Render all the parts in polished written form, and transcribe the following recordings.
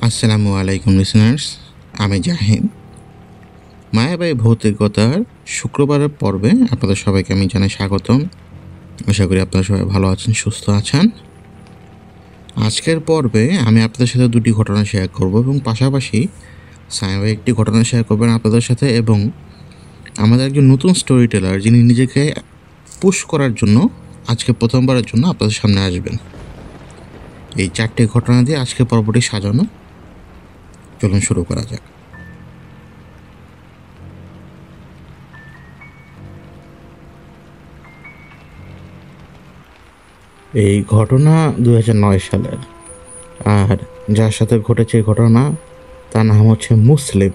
আসসালামু আলাইকুম লিসনার্স, আমি জাহিদ। মায়াবাই ভৌতিকতার শুক্রবারের পর্বে আপনাদের সবাইকে আমি জানাই স্বাগতম। আশা করি আপনারা সবাই ভালো আছেন, সুস্থ আছেন। আজকের পর্বে আমি আপনাদের সাথে দুটি ঘটনা শেয়ার করব এবং পাশাপাশি সায়াবাই একটি ঘটনা শেয়ার করবেন আপনাদের সাথে, এবং আমাদের একজন নতুন স্টোরি টেলার যিনি নিজেকে পুশ করার জন্য আজকে প্রথমবারের জন্য আপনাদের সামনে আসবেন। এই চারটি ঘটনা দিয়ে আজকের পর্বটি সাজানো। চলুন শুরু করা যাক। এই ঘটনা 2009 সালের, আর যার সাথে ঘটেছে এই ঘটনা তার নাম হচ্ছে মুসলিম।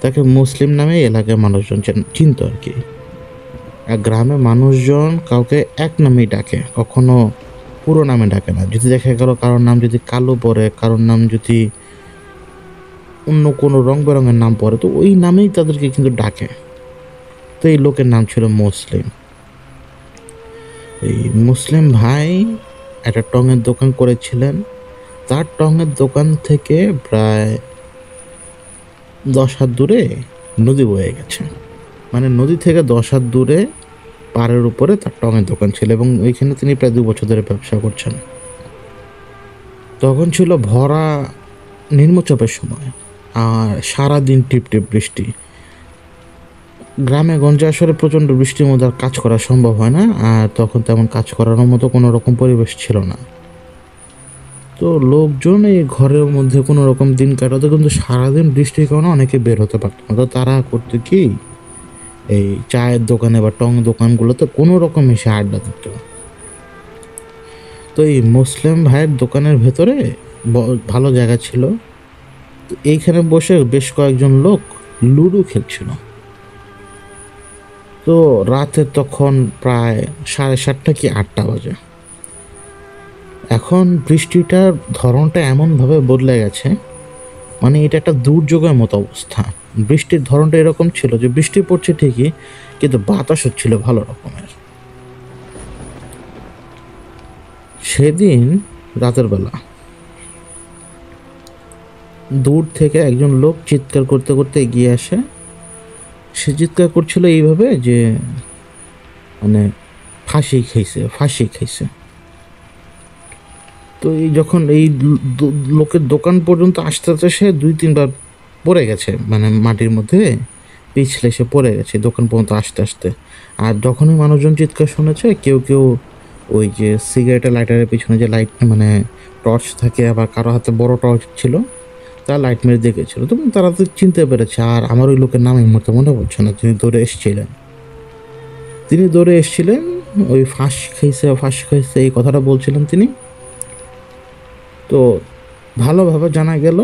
তাকে মুসলিম নামে এলাকার মানুষজন চিনত আর কি। গ্রামে মানুষজন কাউকে এক নামেই ডাকে, কখনো পুরো নামে ডাকে না। যদি দেখা গেল কারোর নাম যদি কালো পড়ে, কারোর নাম যদি অন্য কোনো রং বেরঙের নাম পড়ে, তো ওই নামেই তাদেরকে কিন্তু ডাকে। তো এই লোকের নাম ছিল মুসলিম। এই মুসলিম ভাই একটা টঙের দোকান করেছিলেন। তার টঙের দোকান থেকে প্রায় 10 হাত দূরে নদী বয়ে গেছে। মানে নদী থেকে 10 হাত দূরে পাড়ের উপরে তার টঙের দোকান ছিল, এবং ওইখানে তিনি প্রায় 2 বছর ধরে ব্যবসা করছেন। তখন ছিল ভরা নিম্নচাপের সময়, আর সারাদিন টিপটিপ বৃষ্টি। গ্রামে গঞ্জে আসলে প্রচণ্ড বৃষ্টির মধ্যে কাজ করা সম্ভব হয় না, আর তখন তেমন কাজ করার মতো কোনো রকম পরিবেশ ছিল না। তো লোকজন এই ঘরের মধ্যে কোনো রকম দিন কাটাতো, কিন্তু সারাদিন বৃষ্টির কারণে অনেকে বের হতে পারতো না। তো তারা করতো কি, এই চায়ের দোকানে বা টং দোকানগুলোতে কোনো রকম এসে আড্ডা দিত। তো এই মুসলিম ভাইয়ের দোকানের ভেতরে ভালো জায়গা ছিল। তো এইখানে বসে বেশ কয়েকজন লোক লুডো খেলছিল। তো রাতে তখন প্রায় 7:30 কি 8টা বাজে। এখন বৃষ্টিটার ধরনটা এমনভাবে বদলে গেছে, মানে এটা একটা দুর্যোগের মতো অবস্থা। বৃষ্টির ধরনটা এরকম ছিল যে বৃষ্টি পড়ছে ঠিকই, কিন্তু বাতাস হচ্ছিল ভালো রকমের। সেদিন রাতের বেলা দূর থেকে একজন লোক চিৎকার করতে করতে এগিয়ে আসে। সে চিৎকার করছিল এইভাবে যে মানে ফাঁসি খাইছে, ফাঁসি খাইছে। তো এই যখন এই লোকের দোকান পর্যন্ত আসতে আসতে সে 2-3 বার পড়ে গেছে, মানে মাটির মধ্যে পিছলে সে পড়ে গেছে দোকান পর্যন্ত আসতে আসতে। আর যখনই মানুষজন চিৎকার শুনেছে, কেউ কেউ ওই যে সিগারেটের লাইটারের পিছনে যে লাইট মানে টর্চ থাকে, আবার কারো হাতে বড় টর্চ ছিল, তার লাইট মেরে দেখেছিল। তখন তারা তো চিনতে পেরেছে। আর আমার ওই লোকের নাম এই মুহূর্তে মনে পড়ছে না। তিনি দৌড়ে এসেছিলেন, ওই ফাঁসি খাইছে এই কথাটা বলছিলেন তিনি। তো ভালোভাবে জানা গেল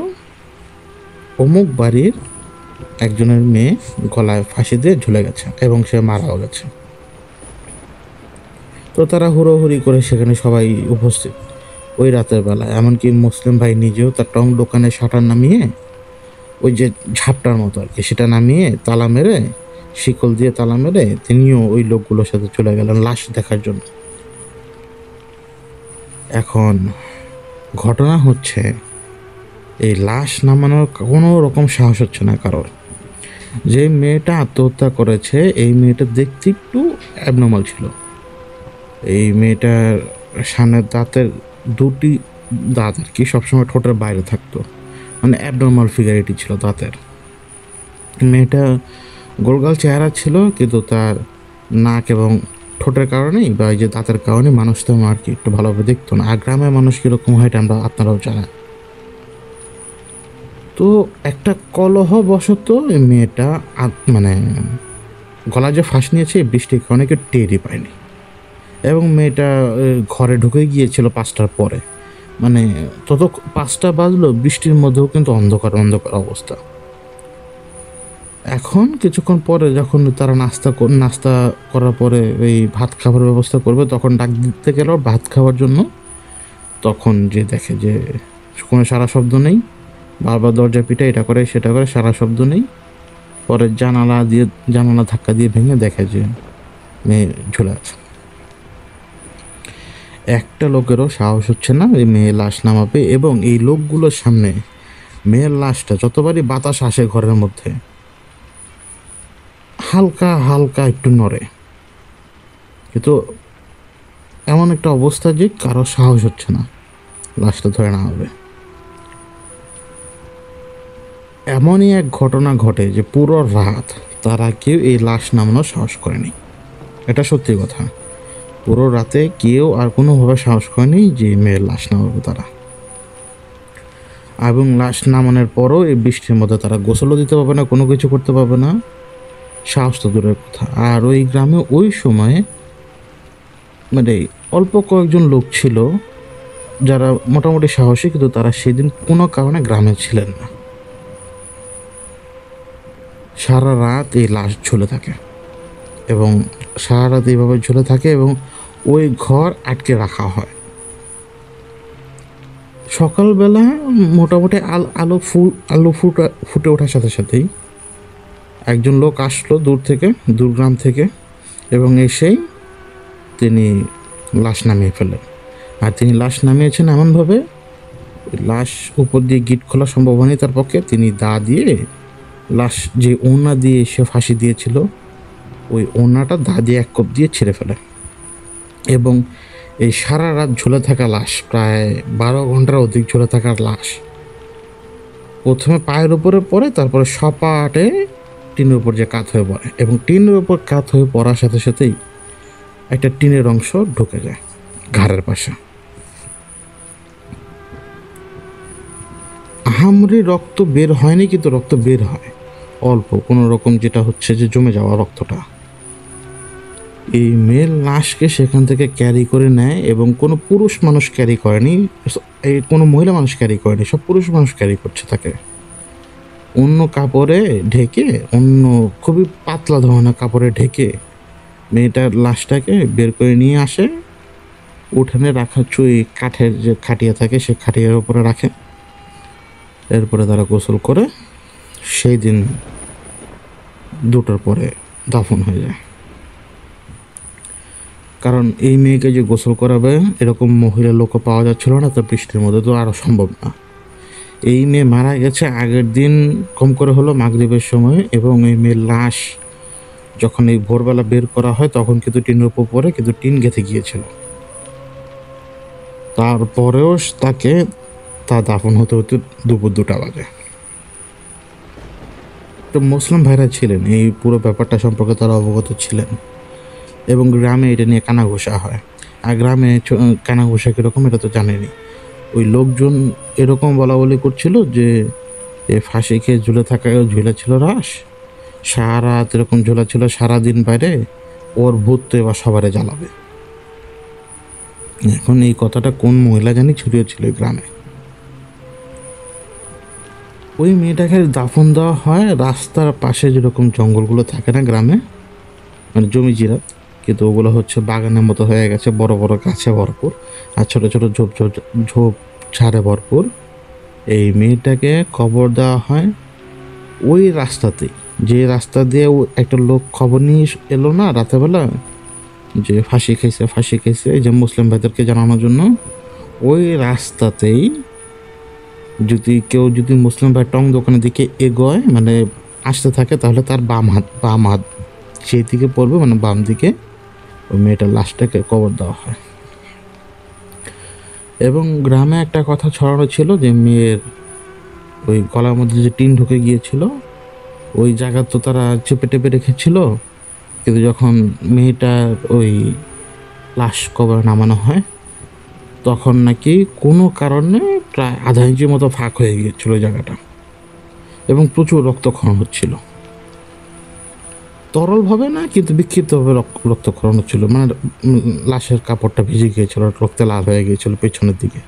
অমুক বাড়ির একজনের মেয়ে গলায় ফাঁসি দিয়ে ঝুলে গেছে এবং সে মারাও গেছে। তো তারা হুড়োহুড়ি করে সেখানে সবাই উপস্থিত ওই রাতের বেলায়। এমনকি মুসলিম ভাই নিজেও তার টং দোকানে শাটার নামিয়ে, ওই যে ঝাপটার মতো আর কি, সেটা নামিয়ে তালা মেরে, শিকল দিয়ে তালা মেরে তিনিও ওই লোকগুলোর সাথে চলে গেলেন লাশ দেখার জন্য। এখন ঘটনা হচ্ছে, এই লাশ নামানোর কোনো রকম সাহস হচ্ছে না কারোর। যে মেয়েটা আত্মহত্যা করেছে, এই মেয়েটা দেখতে একটু অ্যাবনর্মাল ছিল। এই মেয়েটার সামনের দাঁতের 2টি দাঁত আর কি সবসময় ঠোঁটের বাইরে থাকতো, মানে অ্যাবনর্মাল ফিগারিটি ছিল দাঁতের। মেয়েটা গোলগাল চেহারা ছিল, কিন্তু তার নাক এবং ঠোঁটের কারণেই বা এই যে দাঁতের কারণে মানুষ তেমন আর কি একটু ভালোভাবে দেখতো না। আর গ্রামের মানুষ কীরকম হয় এটা আপনারাও জানেন। তো একটা কলহবশত এই মেয়েটা মানে গলা যে ফাঁস নিয়েছে বৃষ্টির কারণে কেউ টেরই পায়নি, এবং মেয়েটা ঘরে ঢুকে গিয়েছিল 5টার পরে। মানে 5টা বাজলো, বৃষ্টির মধ্যেও কিন্তু অন্ধকার অন্ধকার অবস্থা। এখন কিছুক্ষণ পরে যখন তারা নাস্তা করার পরে এই ভাত খাবার ব্যবস্থা করবে, তখন ডাক দিতে গেল ভাত খাওয়ার জন্য। তখন যে দেখে যে কোনো সারা শব্দ নেই, বারবার দরজা পিঠে এটা করে সেটা করে, সারা শব্দ নেই। পরে জানালা ধাক্কা দিয়ে ভেঙে দেখে যে মেয়ে ঝুলে আছে। একটা লোকেরও সাহস হচ্ছে না এই মেয়ে লাশ নামাবে, এবং এই লোকগুলোর সামনে মেয়ের লাশটা যতবারই বাতাস আসে ঘরের মধ্যে হালকা হালকা একটু নড়ে, কিন্তু এমন একটা অবস্থা যে কারো সাহস হচ্ছে না লাশটা ধরে না হবে। এমনই এক ঘটনা ঘটে যে পুরো রাত তারা কেউ এই লাশ নামানোর সাহস করেনি। এটা সত্যি কথা, পুরো রাতে কেউ আর কোনোভাবে সাহস করেনি যে মেয়ের লাশ নামাবে তারা। এবং লাশ নামানোর পরও এই বৃষ্টির মধ্যে তারা গোসলও দিতে পারবে না, কোনো কিছু করতে পারবে না, সাহস তো দূরের কথা। আর ওই গ্রামে ওই সময়ে মানে অল্প কয়েকজন লোক ছিল যারা মোটামুটি সাহসী, কিন্তু তারা সেদিন কোনো কারণে গ্রামে ছিলেন না। সারা রাত এই লাশ ঝুলে থাকে এবং সারা রাত এইভাবে ঝুলে থাকে এবং ওই ঘর আটকে রাখা হয়। সকালবেলা মোটামুটি আলো ফুটে ওঠার সাথে সাথেই একজন লোক আসলো দূরগ্রাম থেকে এবং এসেই তিনি লাশ নামিয়ে ফেলেন। আর তিনি লাশ নামিয়েছেন এমনভাবে, লাশ উপর দিয়ে গিট খোলা সম্ভব হয়নি তার পক্ষে। তিনি দা দিয়ে লাশ যে ওড়না দিয়ে সে ফাঁসি দিয়েছিল ওই ওড়নাটা দা দিয়ে এক কোপ দিয়ে ছিঁড়ে ফেলে এবং এই সারা রাত ঝুলে থাকা লাশ, প্রায় 12 ঘন্টার অধিক ঝুলে থাকার লাশ, প্রথমে পায়ের উপরে পড়ে, তারপরে সপাটে টিনের উপর যে কাত হয়ে পড়ে এবং টিনের উপর কাত হয়ে পড়ার সাথে সাথেই একটা টিনের অংশ ঢুকে যায় ঘাড়ের পাশে। আহামরি রক্ত বের হয়নি, কিন্তু রক্ত বের হয় অল্প কোনো রকম, যেটা হচ্ছে যে জমে যাওয়া রক্তটা। এই মেয়ের লাশকে সেখান থেকে ক্যারি করে নেয় এবং কোনো পুরুষ মানুষ ক্যারি করেনি, এই কোনো মহিলা মানুষ ক্যারি করেনি, সব পুরুষ মানুষ ক্যারি করছে তাকে। অন্য কাপড়ে ঢেকে, অন্য খুবই পাতলা ধরনের কাপড়ে ঢেকে মেয়েটার লাশটাকে বের করে নিয়ে আসে। উঠানে রাখা চুই কাঠের যে খাটিয়া থাকে সে খাটিয়ার উপরে রাখে। এরপরে তারা গোসল করে সেই দিন 2টার পরে দাফন হয়ে যায়। কারণ এই মেয়েকে যে গোসল করাবে এরকম মহিলা লোকও পাওয়া যাচ্ছিল না, তো বৃষ্টির মধ্যে তো আরও সম্ভব না। এই মেয়ে মারা গেছে আগের দিন কম করে হলো মাগরিবের সময়, এবং এই মেয়ের লাশ যখন এই ভোরবেলা বের করা হয় তখন কিন্তু টিনের উপর পরে কিন্তু টিন গেঁথে গিয়েছিল। তারপরেও তাকে দাফন হতে হতে দুপুর 2টা বাজে। তো মুসলিম ভাইরা ছিলেন, এই পুরো ব্যাপারটা সম্পর্কে তারা অবগত ছিলেন এবং গ্রামে এটা নিয়ে কানাঘুষা হয়। আর গ্রামে কানাঘুষা কীরকম এটা তো জানেনি। ওই লোকজন এরকম বলা বলি করছিল যে ফাঁসি খেয়ে ঝুলে ছিল লাশ, সারা রাত এরকম ঝোলা ছিল, সারাদিন বাইরে, ওর ভূত তো এবার সবারে জ্বালাবে। এখন এই কথাটা কোন মহিলা জানি ছড়িয়েছিল গ্রামে। ওই মেয়েটাকে দাফন দেওয়া হয় রাস্তার পাশে, যেরকম জঙ্গলগুলো থাকে না গ্রামে, মানে জমি জিরাত, কিন্তু ওগুলো হচ্ছে বাগানের মতো হয়ে গেছে, বড় বড় গাছে ভরপুর আর ছোট ছোট ঝোপ ঝাড়ে ভরপুর। এই মেয়েটাকে কবর দেওয়া হয় ওই রাস্তাতেই, যে রাস্তা দিয়ে একটা লোক খবর নিয়ে এলো না রাতেবেলা যে ফাঁসি খাইছে, এই যে মুসলিম ভাইদেরকে জানানোর জন্য। ওই রাস্তাতেই যদি মুসলিম ভাই টং দোকানের দিকে এগোয়, মানে আসতে থাকে, তাহলে তার বাম হাত সেই দিকে পড়বে, মানে বাম দিকে ওই মেয়েটার লাশটাকে কবর দেওয়া হয়। এবং গ্রামে একটা কথা ছড়ানো ছিল যে মেয়ের ওই গলার মধ্যে যে টিন ঢুকে গিয়েছিল ওই জায়গা তো তারা চেপে টেপে রেখেছিল, কিন্তু যখন মেয়েটার ওই লাশ কবর নামানো হয় তখন নাকি কোনো কারণে প্রায় আধা ইঞ্চির মতো ফাঁক হয়ে গিয়েছিল ওই জায়গাটা এবং প্রচুর রক্তক্ষরণ হচ্ছিল। তরলভাবে না, কিন্তু বিক্ষিপ্তভাবে রক্তক্ষরণ হচ্ছিল, মানে লাশের কাপড়টা ভিজে গিয়েছিল, রক্তে লাল হয়ে গিয়েছিল পেছনের দিকে।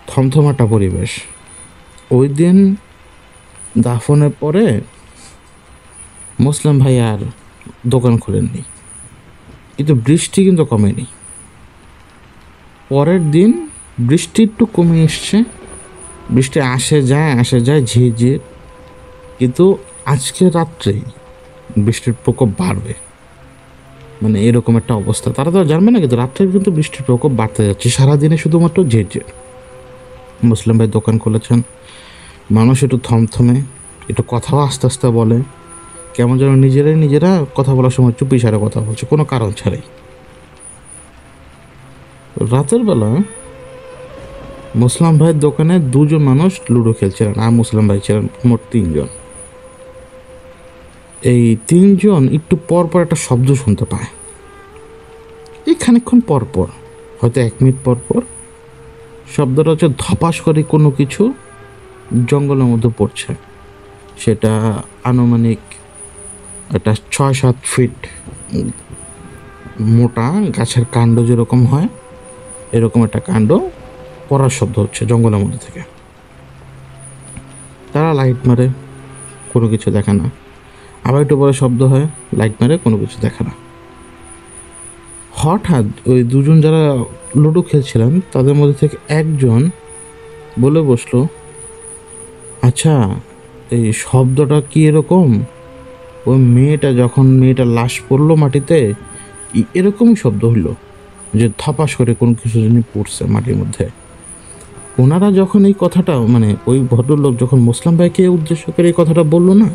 থমথমাটা পরিবেশ। ওই দিন দাফনের পরে মুসলিম ভাই আর দোকান খোলেননি, কিন্তু বৃষ্টি কিন্তু কমেনি। পরের দিন বৃষ্টি একটু কমে এসছে, বৃষ্টি আসে যায় ঝিরঝির, কিন্তু আজকে রাত্রে বৃষ্টির প্রকোপ বাড়বে, মানে এরকম একটা অবস্থা। তারা তো জানবে না, কিন্তু রাত্রে কিন্তু বৃষ্টির প্রকোপ বাড়তে যাচ্ছে, সারাদিনে শুধুমাত্র ঝিরঝির। মুসলিম ভাই দোকান খুলেছেন, মানুষ একটু থমথমে, একটু কথাও আস্তে আস্তে বলে, কেমন যেন নিজেরা কথা বলার সময় চুপি সারে কথা বলছে কোনো কারণ ছাড়াই। রাতের বেলা মুসলাম ভাইয়ের দোকানে দুজন মানুষ লুডো খেলছিলেন, আর মুসলিম ভাই ছিলেন মোট তিনজন। এই তিনজন একটু পর পর একটা শব্দ শুনতে পায়। এই খানিকক্ষণ পর পর, হয়তো 1 মিনিট পর পর, শব্দটা হচ্ছে ধপাস করে কোনো কিছু জঙ্গলের মধ্যে পড়ছে। সেটা আনুমানিক একটা 6-7 ফিট মোটা গাছের কাণ্ড যেরকম হয়, এরকম একটা কাণ্ড পড়ার শব্দ হচ্ছে জঙ্গলের মধ্যে থেকে। তারা লাইট মারে, কোনো কিছু দেখে না। আবার একটু পরে শব্দ হয়, লাইট মারে, কোনো কিছু দেখে না। হঠাৎ ওই দুজন যারা লুডো খেলছিলেন তাদের মধ্যে থেকে একজন বলে বসলো, আচ্ছা এই শব্দটা কি এরকম? ওই যখন মেয়েটার লাশ পড়লো মাটিতে, এরকমই শব্দ হইল, যে ধপাস করে কোনো কিছু জিনিস পড়ছে মাটির মধ্যে। ওনারা যখন এই কথাটা, মানে ওই ভদ্রলোক যখন মুসলিম ভাইকে উদ্দেশ্য করে এই কথাটা বললো না,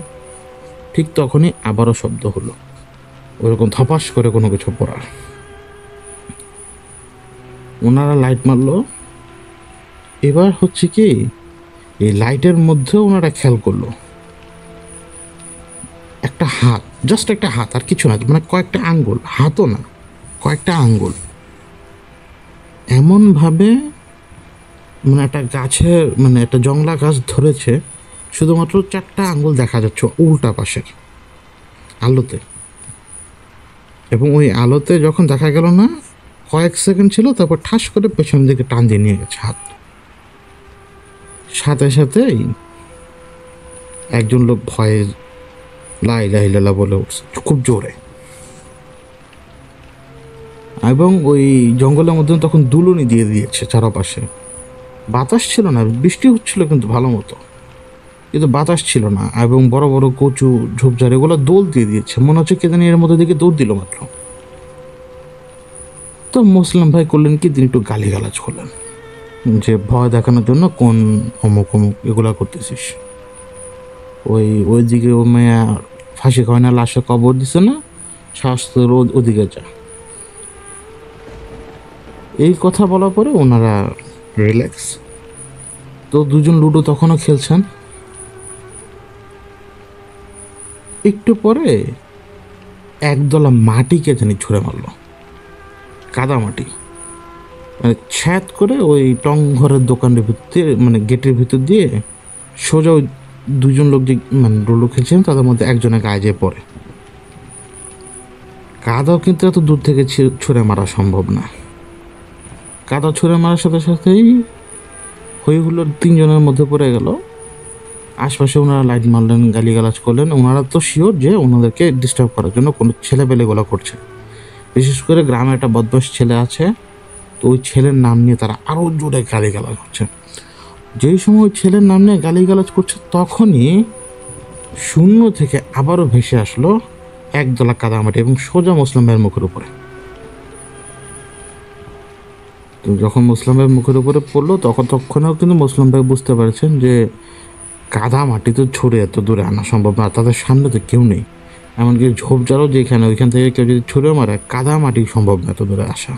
ঠিক তখনই আবারও শব্দ হলো, ওইরকম ধপাস করে কোনো কিছু পড়ার। ওনারা লাইট মারলো। এবার হচ্ছে কি, এই লাইটের মধ্যে ওনারা খেয়াল করলো একটা হাত, জাস্ট একটা হাত, আর কিছু না, মানে কয়েকটা আঙ্গুল, হাতও না, কয়েকটা আঙ্গুল এমনভাবে, মানে একটা গাছের, মানে একটা জংলা গাছ ধরেছে, শুধুমাত্র 4টা আঙ্গুল দেখা যাচ্ছে উল্টা পাশের আলোতে। এবং ওই আলোতে যখন দেখা গেল না, কয়েক সেকেন্ড ছিল, তারপর ঠাস করে পেছন দিকে টান দিয়ে নিয়ে গেছে হাত। সাথে সাথেই একজন লোক ভয়ে লা ইলাহা ইল্লাল্লাহ বলে উঠছে খুব জোরে। এবং ওই জঙ্গলের মধ্যে তখন দুলুনি দিয়ে দিয়েছে চারপাশে। বাতাস ছিল না, বৃষ্টি হচ্ছিল কিন্তু ভালো মতো, কিন্তু বাতাস ছিল না। এবং বড় বড় কচু ঝোপঝাড় এগুলো দৌড় দিয়ে দিয়েছে, মনে হচ্ছে কে জানি এর মধ্যে দিকে দৌড় দিল মাত্র। তো মুসলিম ভাই করলেন কি, তিনি একটু গালিগালাজ করলেন যে ভয় দেখানোর জন্য কোন অমুক অমুক এগুলা করতেছিস, ওইদিকে ও মেয়া ফাঁসি খায় না, লাশে কবর দিছে না, স্বাস্থ্যের ওদিকে যা। এই কথা বলার পরে ওনারা রিল্যাক্স। তো দুজন লুডো তখনও খেলছেন। একটু পরে একদলা মাটিকে জানি ছুঁড়ে মারল, কাদা মাটি, মানে ছ্যাদ করে ওই টং ঘরের দোকানের ভিতরে, মানে গেটের ভিতর দিয়ে সোজা ওই দুজন লোক যে মানে লুডো খেলছিলেন তাদের মধ্যে একজনের গায়ে যেয়ে পড়ে। কাদাও কিন্তু এত দূর থেকে ছুঁড়ে মারা সম্ভব না। কাদা ছুঁড়ে মারার সাথে সাথেই হই হুল্লোড় 3 জনের মধ্যে পড়ে গেল। আশপাশে ওনারা লাইট মারলেন, গালিগালাজ করলেন। ওনারা তো শিওর যে ওনাদেরকে ডিস্টার্ব করার জন্য কোনো ছেলেপেলে গোলা করছে। বিশেষ করে গ্রামে একটা বদমাশ ছেলে আছে, তো ওই ছেলের নাম নিয়ে তারা আরও জোরে গালিগালাজ করছে। যেই সময় ওই ছেলের নাম নিয়ে গালিগালাজ করছে, তখনই শূন্য থেকে আবারও ভেসে আসলো একদলা কাদামাটি এবং সোজা মুসলিম ভাইয়ের মুখের উপরে। তো যখন মুসলিম ভাইয়ের মুখের উপরে পড়লো, তখনও কিন্তু মুসলিম ভাই বুঝতে পারছেন যে কাদা মাটি তো ছুঁড়ে এত দূরে আনা সম্ভব না, তাদের সামনে তো কেউ নেই। এমনকি ঝোপঝাড়ও যেখানে, ওইখান থেকে কেউ যদি ছুঁড়ে মারে, কাদা মাটি সম্ভব না এত দূরে আসা।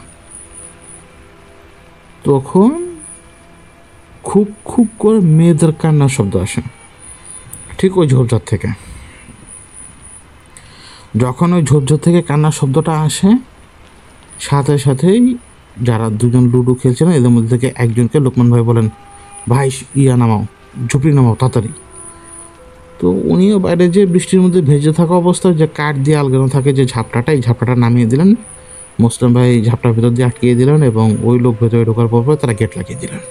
তখন খুব খুব করে মেয়েদের কান্নার শব্দ আসে ঠিক ওই ঝোপঝাড় থেকে। যখন ওই ঝোপঝাড় থেকে কান্নার শব্দটা আসে, সাথে সাথেই যারা দুজন লুডো খেলছে না, এদের মধ্যে থেকে একজনকে লোকমান ভাই বলেন, ভাই নামাও, ঝুপড়ি নামাও তাড়াতাড়ি। তো উনিও বাইরে যে বৃষ্টির মধ্যে ভেজে থাকা অবস্থায় যে কাঠ দিয়ে আলগানো থাকে যে ঝাপটাটা, এই ঝাপটাটা নামিয়ে দিলেন। মুসলিম ভাই ঝাপটার ভিতর দিয়ে আটকিয়ে দিলেন এবং ওই লোক ভেতরে ঢোকার পর তারা গেট লাগিয়ে দিলেন।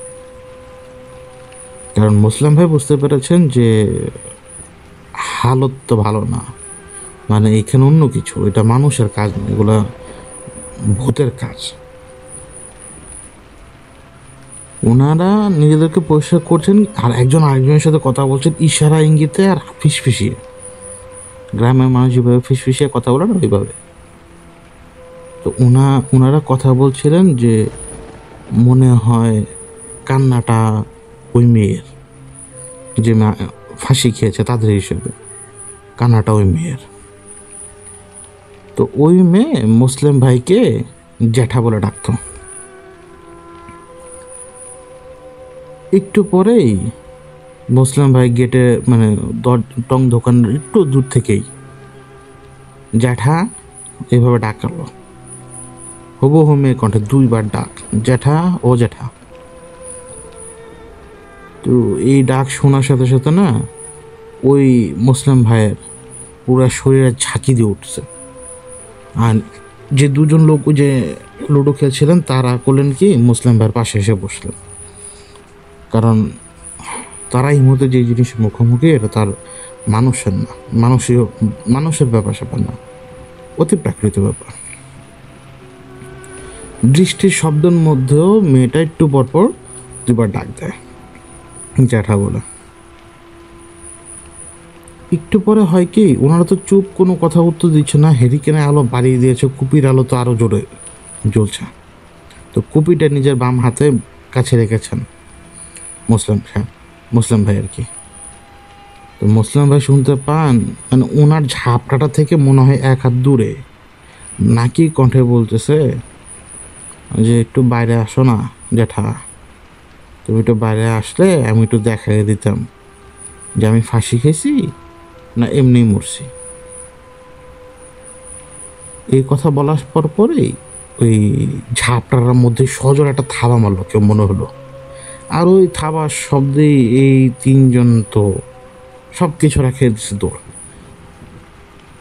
কারণ মুসলিম ভাই বুঝতে পেরেছেন যে হালত তো ভালো না, মানে এখানে অন্য কিছু, এটা মানুষের কাজ না, এগুলা ভূতের কাজ। ওনারা নিজেদেরকে পরিষ্কার করছেন, আর একজন আরেকজনের সাথে কথা বলছেন ইশারা ইঙ্গিতে আর ফিসফিসিয়ে। গ্রামের মানুষ যেভাবে ফিসফিসিয়ে কথা বলেন ওইভাবে। তো ওনারা কথা বলছিলেন যে মনে হয় কান্নাটা ওই মেয়ের, যে ফাঁসি খেয়েছে তাদের হিসেবে কান্নাটা ওই মেয়ের। তো ওই মেয়ে মুসলিম ভাইকে জ্যাঠা বলে ডাকতো। একটু পরেই মুসলিম ভাই গেটে মানে টং দোকানের একটু দূর থেকেই জ্যাঠা এভাবে ডাকালো, হুবহু মেয়ে কণ্ঠে 2বার ডাক, জ্যাঠা ও জ্যাঠা। তো এই ডাক শোনার সাথে সাথে না ওই মুসলিম ভাইয়ের পুরো শরীরে ঝাঁকি দিয়ে উঠছে। আর যে দুজন লোক ওই যে লুডো খেলছিলেন তারা করলেন কি, মুসলিম ভাইয়ের পাশে এসে বসলেন, কারণ তারা এই মুহূর্তে যে জিনিসের মুখোমুখি এটা তার মানুষের না, মানুষের ব্যাপার স্যাপার না, অতি প্রাকৃত ব্যাপার। বৃষ্টির শব্দের মধ্যেও মেয়েটা একটু পরপর 2বার ডাক দেয় জ্যাঠা বলে। একটু পরে হয় কি, ওনারা তো চুপ, কোনো কথা উত্তর দিচ্ছে না। হেরিকেনে আলো বাড়িয়ে দিয়েছে, কুপির আলো তো আরও জোরে জ্বলছে। তো কুপিটা নিজের বাম হাতে কাছে রেখেছেন মুসলিম ভাই আর কি। তো মুসলিম ভাই শুনতে পান মানে ওনার ঝাপটাটা থেকে মনে হয় 1 হাত দূরে নাকি কণ্ঠে বলতেছে যে একটু বাইরে আসো না জ্যাঠা, তুমি একটু বাইরে আসলে আমি একটু দেখাই দিতাম যে আমি ফাঁসি খেয়েছি না এমনি মরছি। এই কথা বলার পরেই ওই ঝাপটার মধ্যে সজোর একটা থাবা মারলো কেউ মনে হলো। আর ওই থাবার শব্দেই এই 3জন তো সব কিছু রেখে দিচ্ছে দৌড়।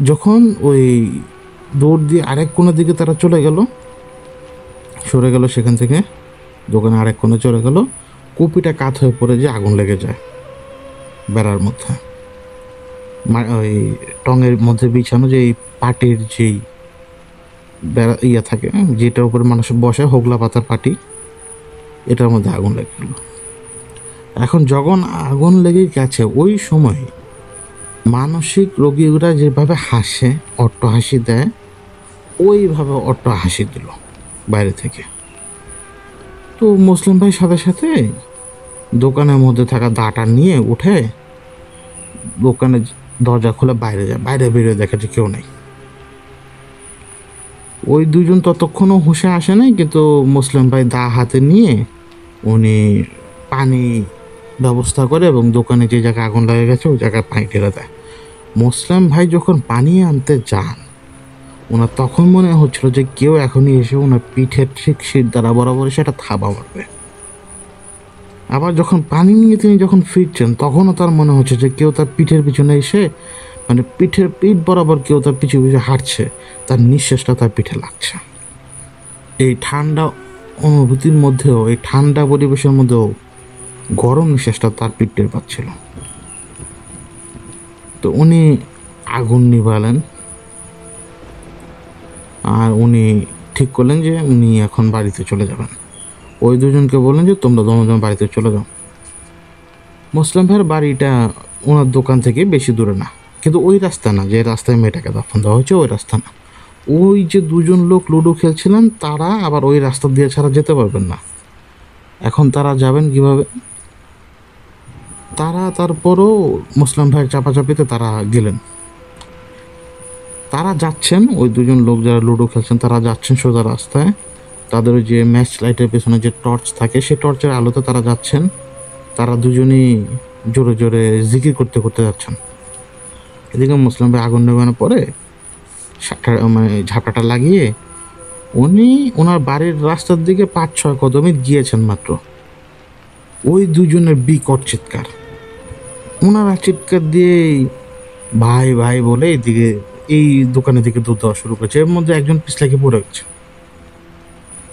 যখন ওই দৌড় দিয়ে আরেক কোণের দিকে তারা সরে গেল সেখান থেকে, দোকানে আরেক কোণে চলে গেল, কুপিটা কাত হয়ে পড়ে যে আগুন লেগে যায় বেড়ার মধ্যে। ওই টঙের মধ্যে বিছানো যে পাটির যেই বেড়া থাকে, যেটার উপরে মানুষ বসে, হোগলা পাতার পাটি, এটার মধ্যে আগুন লেগে গেল। এখন যখন আগুন লেগে গেছে ওই সময় মানসিক রোগীরা যেভাবে হাসে, অট্ট হাসি দেয়, ওইভাবে অট্ট হাসি দিল বাইরে থেকে। তো মুসলিম ভাই সাথে সাথে দোকানের মধ্যে থাকা দাটা নিয়ে উঠে দোকানের দরজা খুলে বাইরে যায়। বাইরে বেরিয়ে দেখে যে কেউ নেই। ওই 2জন ততক্ষণও হুঁশে আসে নাই, কিন্তু মুসলিম ভাই দা হাতে নিয়ে উনি পানি ব্যবস্থা করে এবং দোকানে যে জায়গায় আগুন লেগে গেছে ওই জায়গায় পানি ঢেলে দেয়। মুসলিম ভাই যখন পানি আনতে যান, ওনার তখন মনে হচ্ছিল যে কেউ এখনই এসে ওনার পিঠের ঠিক শির দ্বারা বরাবর সেটা থাবা মারবে। আবার যখন পানি নিয়ে তিনি যখন ফিরছেন তখনও তার মনে হচ্ছে যে কেউ তার পিঠের পিছনে এসে মানে পিঠ বরাবর কেউ তার পিছু পিছু হাঁটছে, তার নিঃশ্বাসটা তার পিঠে লাগছে। এই ঠান্ডা অনুভূতির মধ্যেও, এই ঠান্ডা পরিবেশের মধ্যেও গরম নিঃশ্বাসটা তার পিঠের পাচ্ছিল। তো উনি আগুন নিভালেন আর উনি ঠিক করলেন যে উনি এখন বাড়িতে চলে যাবেন। ওই 2জনকে বললেন যে তোমরা দুজন বাড়িতে চলে যাও। মুসলিম ভাইয়ের বাড়িটা ওনার দোকান থেকে বেশি দূরে না, কিন্তু ওই রাস্তা না যে রাস্তায় মেয়েটাকে দাফন দেওয়া হয়েছে, ওই রাস্তা না। ওই যে 2জন লোক লুডো খেলছিলেন তারা আবার ওই রাস্তা দিয়ে ছাড়া যেতে পারবেন না। এখন তারা যাবেন কিভাবে? তারপরও মুসলিম ভাইয়ের চাপাচাপিতে তারা গেলেন। তারা যাচ্ছেন, ওই 2জন লোক যারা লুডো খেলছেন তারা যাচ্ছেন সোজা রাস্তায়। তাদের ওই যে ম্যাচ লাইটের পেছনে যে টর্চ থাকে সেই টর্চের আলোতে তারা যাচ্ছেন। তারা 2জনই জোরে জোরে জিকির করতে করতে যাচ্ছেন। এদিকে মুসলিম ভাই আগুন নেবানোর পরে মানে ঝাপটাটা লাগিয়ে উনি ওনার বাড়ির রাস্তার দিকে 5-6 কদমে গিয়েছেন মাত্র, ওই 2জনের বিকট চিৎকার। ওনারা চিৎকার দিয়ে ভাই ভাই বলে এইদিকে এই দোকানের দিকে দৌড় দেওয়া শুরু করেছে। এর মধ্যে একজন পিছলা খেয়ে পড়ে গেছে।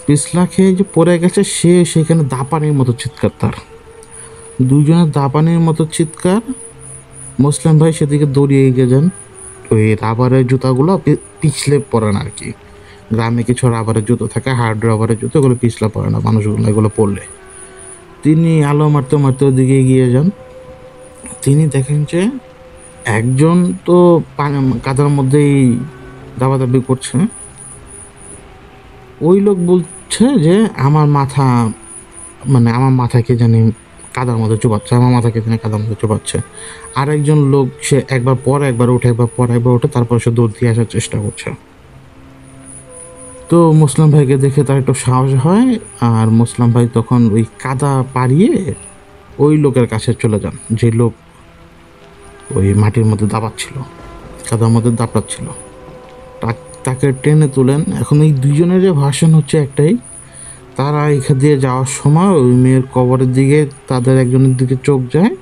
পিছলা খেয়ে যে পড়ে গেছে সে সেখানে দাপানির মতো চিৎকার, তার 2জনের দাপানির মতো চিৎকার। মুসলিম ভাই সেদিকে দৌড়িয়ে এগিয়ে যান। ওই রাবারের জুতাগুলো পিছলে পড়ে না আর কি, গ্রামে কিছু রাবারের জুতো থাকে, হার্ড রাবারের জুতো, এগুলো পিছলা পড়ে না মানুষগুলো এগুলো পড়লে। তিনি আলো মারতে মারতে ওদিকে এগিয়ে যান। তিনি দেখেন যে একজন তো কাদার মধ্যেই দাবাদাবি করছে। ওই লোক বলছে যে আমার মাথায় কে জানি কাদার মধ্যে চুবাচ্ছে, আমার মাথাকে টেনে কাদার মধ্যে চুবাচ্ছে। আরেকজন লোক সে একবার পর একবার উঠে, একবার পর একবার উঠে, তারপর সে দৌড় দিয়ে আসার চেষ্টা করছে। তো মুসলাম ভাইকে দেখে তার একটু সাহস হয়, আর মুসলাম ভাই তখন ওই কাদা পাড়িয়ে ওই লোকের কাছে চলে যান, যে লোক ওই মাটির মধ্যে দাবাচ্ছিল, কাদার মধ্যে দাপাচ্ছিল। তাকে টেনে তোলেন। এখন এই দুজনের যে ভাষণ হচ্ছে একটাই, তারা এখান দিয়ে যাওয়ার সময় ওই মেয়ের কবরের দিকে তাদের একজনের দিকে চোখ যায়,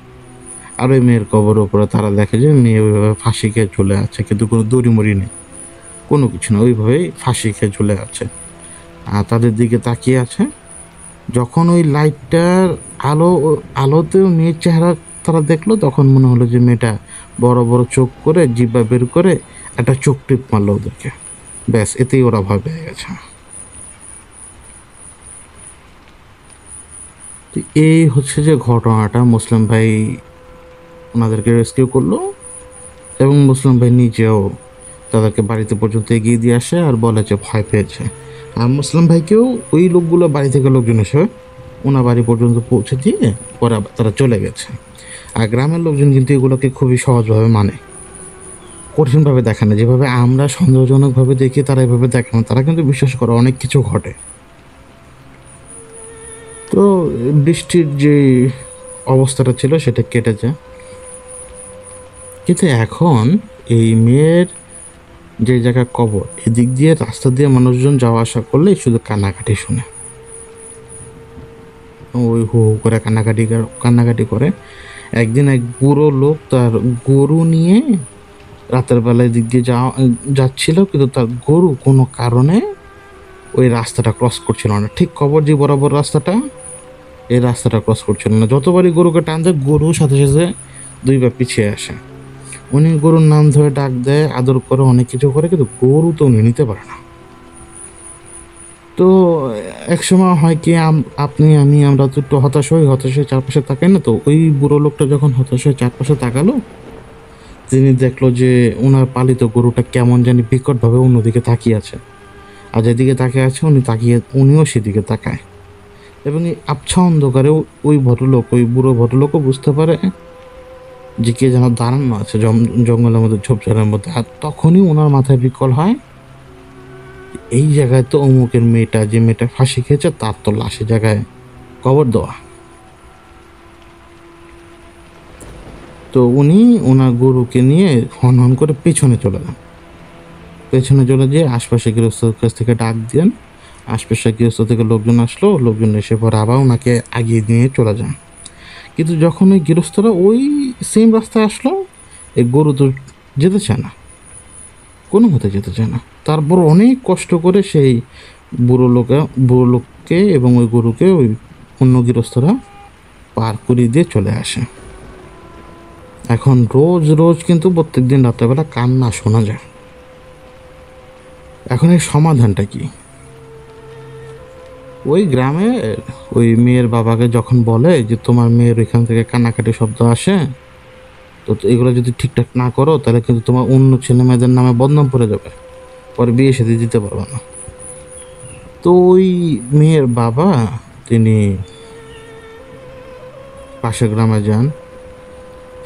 আর ওই মেয়ের কবরের উপরে তারা দেখে যে মেয়ে ওইভাবে ফাঁসি খেয়ে চলে আছে, কিন্তু কোনো দড়িমড়ি নেই, কোনো কিছু না, ওইভাবেই ফাঁসি খেয়ে চলে আছে। আর তাদের দিকে তাকিয়ে আছে। যখন ওই লাইটটার আলোতে মেয়ের চেহারা তারা দেখলো, তখন মনে হলো যে মেয়েটা বড় বড় চোখ করে জিব্বা বের করে একটা চোখ টিপ মারলো ওদেরকে। ব্যাস, এতেই ওরা ভয় পেয়ে গেছে। তো এই হচ্ছে যে ঘটনাটা, মুসলিম ভাই ওনাদেরকে রেস্কিউ করলো, এবং মুসলিম ভাই নিজেও তাদেরকে বাড়িতে পর্যন্ত এগিয়ে দিয়ে আসে আর বলে যে ভয় পেয়েছে। আর মুসলিম ভাইকেও ওই লোকগুলো বাড়ি থেকে লোকজন এসে ওনার বাড়ি পর্যন্ত পৌঁছে দিয়ে পরে তারা চলে গেছে। আর গ্রামের লোকজন কিন্তু এগুলোকে খুবই সহজভাবে মানে, কঠিনভাবে দেখে না। যেভাবে আমরা সন্দেহজনকভাবে দেখি, তারা এভাবে দেখে না, তারা কিন্তু বিশ্বাস করে অনেক কিছু ঘটে। তো বৃষ্টির যে অবস্থাটা ছিল সেটা কেটেছে, কিন্তু এখন এই মেয়ের যে জায়গায় কবর, এদিক দিয়ে রাস্তা দিয়ে মানুষজন যাওয়া আসা করলে শুধু কান্নাকাটি শুনে, ওই হু হু করে কান্নাকাটি করে। একদিন এক বুড়ো লোক তার গরু নিয়ে রাতের বেলায় দিক দিয়ে যাচ্ছিল, কিন্তু তার গরু কোনো কারণে ওই রাস্তাটা ক্রস করছিল না, ঠিক কবর যে বরাবর রাস্তাটা, এই রাস্তাটা ক্রস করছিল না। যতবারই গরুকে টান দেয়, গরু সাথে সাথে দুইবার পিছিয়ে আসে। উনি গরুর নাম ধরে ডাক দেয়, আদর করে, অনেক কিছু করে, কিন্তু গরু তো উনি নিতে পারে না। তো একসময় হয় কি, আমরা তো একটু হতাশ হয়ে চারপাশে তাকাই না, তো ওই বুড়ো লোকটা যখন হতাশ হয়ে চারপাশে তাকালো, তিনি দেখলো যে ওনার পালিত গরুটা কেমন জানি বিকটভাবে অন্যদিকে তাকিয়ে আছে, আর যেদিকে তাকিয়ে আছে উনিও সেদিকে তাকায়। এবং এই আবছা অন্ধকারে ওই বুড়ো ভদ্রলোকও বুঝতে পারে যে কে যেন দাঁড়ানো আছে জঙ্গলের মধ্যে, ঝোপঝাড়ের মধ্যে। আর তখনই ওনার মাথায় বিকল হয়, এই জায়গায় তো অমুকের মেয়েটা, যে মেয়েটা ফাঁসি খেয়েছে, তার তো লাশের জায়গায় কবর দেওয়া। তো উনি ওনার গরুকে নিয়ে হন করে পেছনে চলে যেয়ে আশপাশে গৃহস্থর কাছ থেকে ডাক দেন। আশপাশের গৃহস্থ থেকে লোকজন আসলো, লোকজন এসে পরে আবার ওনাকে আগিয়ে নিয়ে চলে যান। কিন্তু যখন ওই গৃহস্থরা ওই সেম রাস্তায় আসলো, এই গরু তো যেতে চায় না, কোনো মতে যেতে চায় না। তারপর অনেক কষ্ট করে সেই বুড়ো লোককে এবং ওই গরুকে ওই অন্য গৃহস্থরা পার করিয়ে দিয়ে চলে আসে। এখন রোজ কিন্তু প্রত্যেক দিন রাত্রেবেলা কান্না শোনা যায়। এখন এর সমাধানটা কি? ওই গ্রামে ওই মেয়ের বাবাকে যখন বলে যে তোমার মেয়ের এখান থেকে কান্নাকাটি শব্দ আসে, তো এগুলো যদি ঠিকঠাক না করো, তাহলে কিন্তু তোমার অন্য ছেলে মেয়েদের নামে বদনাম পড়ে যাবে, পরে বিয়ে সাথে দিতে পারবে না। তো ওই মেয়ের বাবা তিনি পাশের গ্রামে যান,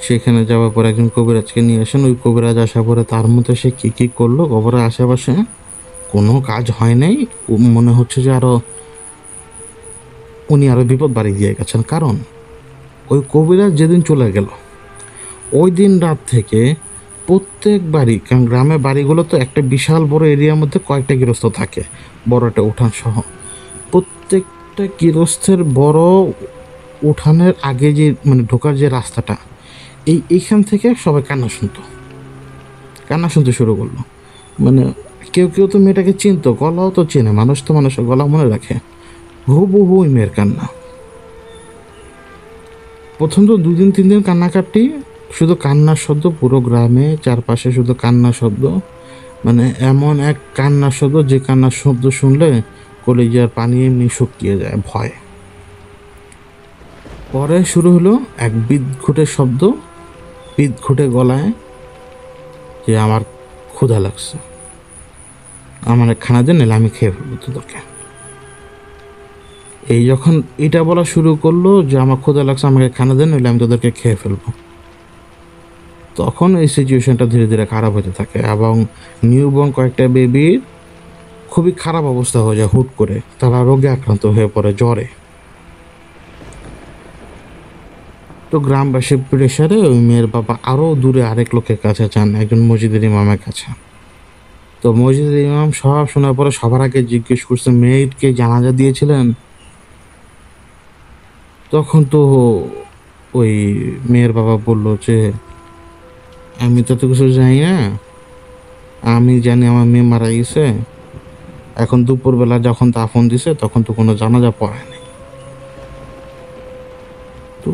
সেখানে যাওয়ার পর একজন কবিরাজকে নিয়ে আসেন। ওই কবিরাজ আসার পরে তার মধ্যে সে কী করলো, কবরের আশেপাশে কোনো কাজ হয় নাই। মনে হচ্ছে যে উনি আরও বিপদ বাড়ি দিয়ে গেছেন। কারণ ওই কবিরাজ যেদিন চলে গেল, ওই দিন রাত থেকে প্রত্যেক বাড়ি, কারণ গ্রামের বাড়িগুলো তো একটা বিশাল বড় এরিয়ার মধ্যে কয়েকটা গৃহস্থ থাকে, বড় একটা উঠান সহ, প্রত্যেকটা গৃহস্থের বড় উঠানের আগে যে ঢোকার যে রাস্তাটা, এইখান থেকে সবাই কান্না শুনতে শুরু করলো। কেউ তো মেয়েটাকে চিনতো, গলাও তো চেনে, মানুষ তো মানুষের গলা মনে রাখে। হুবহু ওই মেয়ের কান্না। প্রথম তো 2 দিন 3 দিন কান্নাকাটি, শুধু কান্নার শব্দ, পুরো গ্রামে চারপাশে শুধু কান্নার শব্দ। এমন এক কান্নার শব্দ, যে কান্নার শব্দ শুনলে কলিজার পানি এমনি শুকিয়ে যায় ভয়। পরে শুরু হলো এক বিদঘুটে শব্দ, বিদঘুটে গলায়, যে আমার ক্ষুধা লাগছে, আমার খানা দেন, নাহলে আমি খেয়ে ফেলবো তোদেরকে। এই যখন এটা বলা শুরু করলো যে আমার ক্ষুধা লাগছে, আমাকে খানা দেন, নইলে আমি তোদেরকে খেয়ে ফেলবো, তখন এই সিচুয়েশনটা ধীরে ধীরে খারাপ হতে থাকে এবং নিউবর্ন কয়েকটা বেবির খুবই খারাপ অবস্থা হয়ে যায়। হুট করে তারা রোগে আক্রান্ত হয়ে পড়ে, জ্বরে। তো গ্রামবাসীর প্রেশারে ওই মেয়ের বাবা আরও দূরে আরেক লোকের কাছে যান, একজন মসজিদের ইমামের কাছে। তো মসজিদের ইমাম সব শোনার পরে সবার আগে জিজ্ঞেস করছে, মেয়েকে জানাজা দিয়েছিলেন? তখন তো ওই মেয়ের বাবা বলল যে আমি তো কিছু জানি না, আমি জানি আমার মেয়ে মারা গেছে। এখন দুপুরবেলা যখন দাফন দিছে তখন তো কোনো জানাজা পড়ায়নি। তো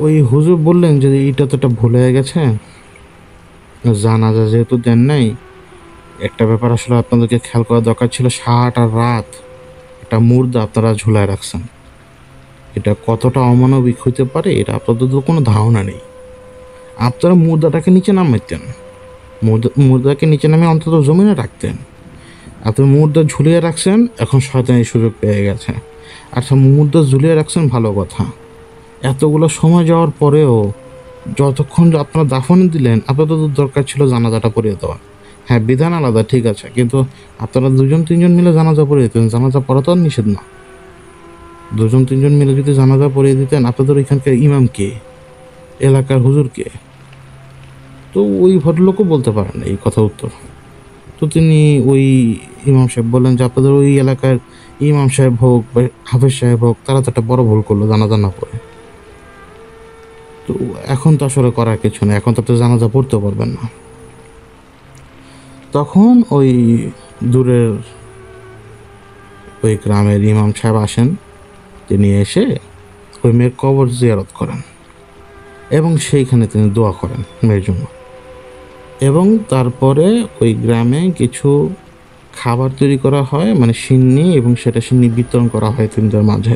ওই হুজুর বললেন যে এটা তো একটা ভুল হয়ে গেছে, জানাজা যেহেতু দেন নাই, একটা ব্যাপার আসলে আপনাদেরকে খেয়াল করা দরকার ছিল, সারাটা রাত একটা মুর্দা আপনারা ঝুলায় রাখছেন। এটা কতটা অমানবিক হইতে পারে এটা আপনাদের তো কোনো ধারণা নেই। আপনারা মুর্দাটাকে নিচে নামাইতেন, মুর্দাকে নিচে নামিয়ে অন্তত জমিনে রাখতেন। আপনি মুর্দা ঝুলিয়ে রাখছেন, এখন শয়তানি সুযোগ পেয়ে গেছে। আচ্ছা, মুর্দা ঝুলিয়ে রাখছেন ভালো কথা, এতগুলো সময় যাওয়ার পরেও যতক্ষণ আপনারা দাফনে দিলেন, আপনাদের তো দরকার ছিল জানাজাটা পড়িয়ে দেওয়া। হ্যাঁ, বিধান আলাদা, ঠিক আছে, কিন্তু আপনারা 2-3 জন মিলে জানাজা পড়িয়ে দিতেন। জানাজা পড়া তো আর নিষেধ না। 2-3 জন মিলে যদি জানাজা পড়িয়ে দিতেন, আপনাদের ওইখানকার ইমাম কে, এলাকার হুজুর কে? তো ওই ভদ্রলোকও বলতে পারেন এই কথা উত্তর। তো তিনি ওই ইমাম সাহেব বললেন যে আপনাদের ওই এলাকার ইমাম সাহেব হোক বা হাফেজ সাহেব হোক, তারা তো একটা বড় ভুল করলো জানাজা না পড়ে। তো এখন তো আসলে করার কিছু নেই, এখন তো আপনি জানাজা পড়তে পারবেন না। তখন ওই দূরের ওই গ্রামের ইমাম সাহেব আসেন, তিনি এসে ওই মেয়ের কবর জিয়ারত করেন এবং সেইখানে তিনি দোয়া করেন মেয়ের জন্য। এবং তারপরে ওই গ্রামে কিছু খাবার তৈরি করা হয়, মানে সিন্নি, এবং সেটা সিন্নি বিতরণ করা হয় এতিমদের মাঝে।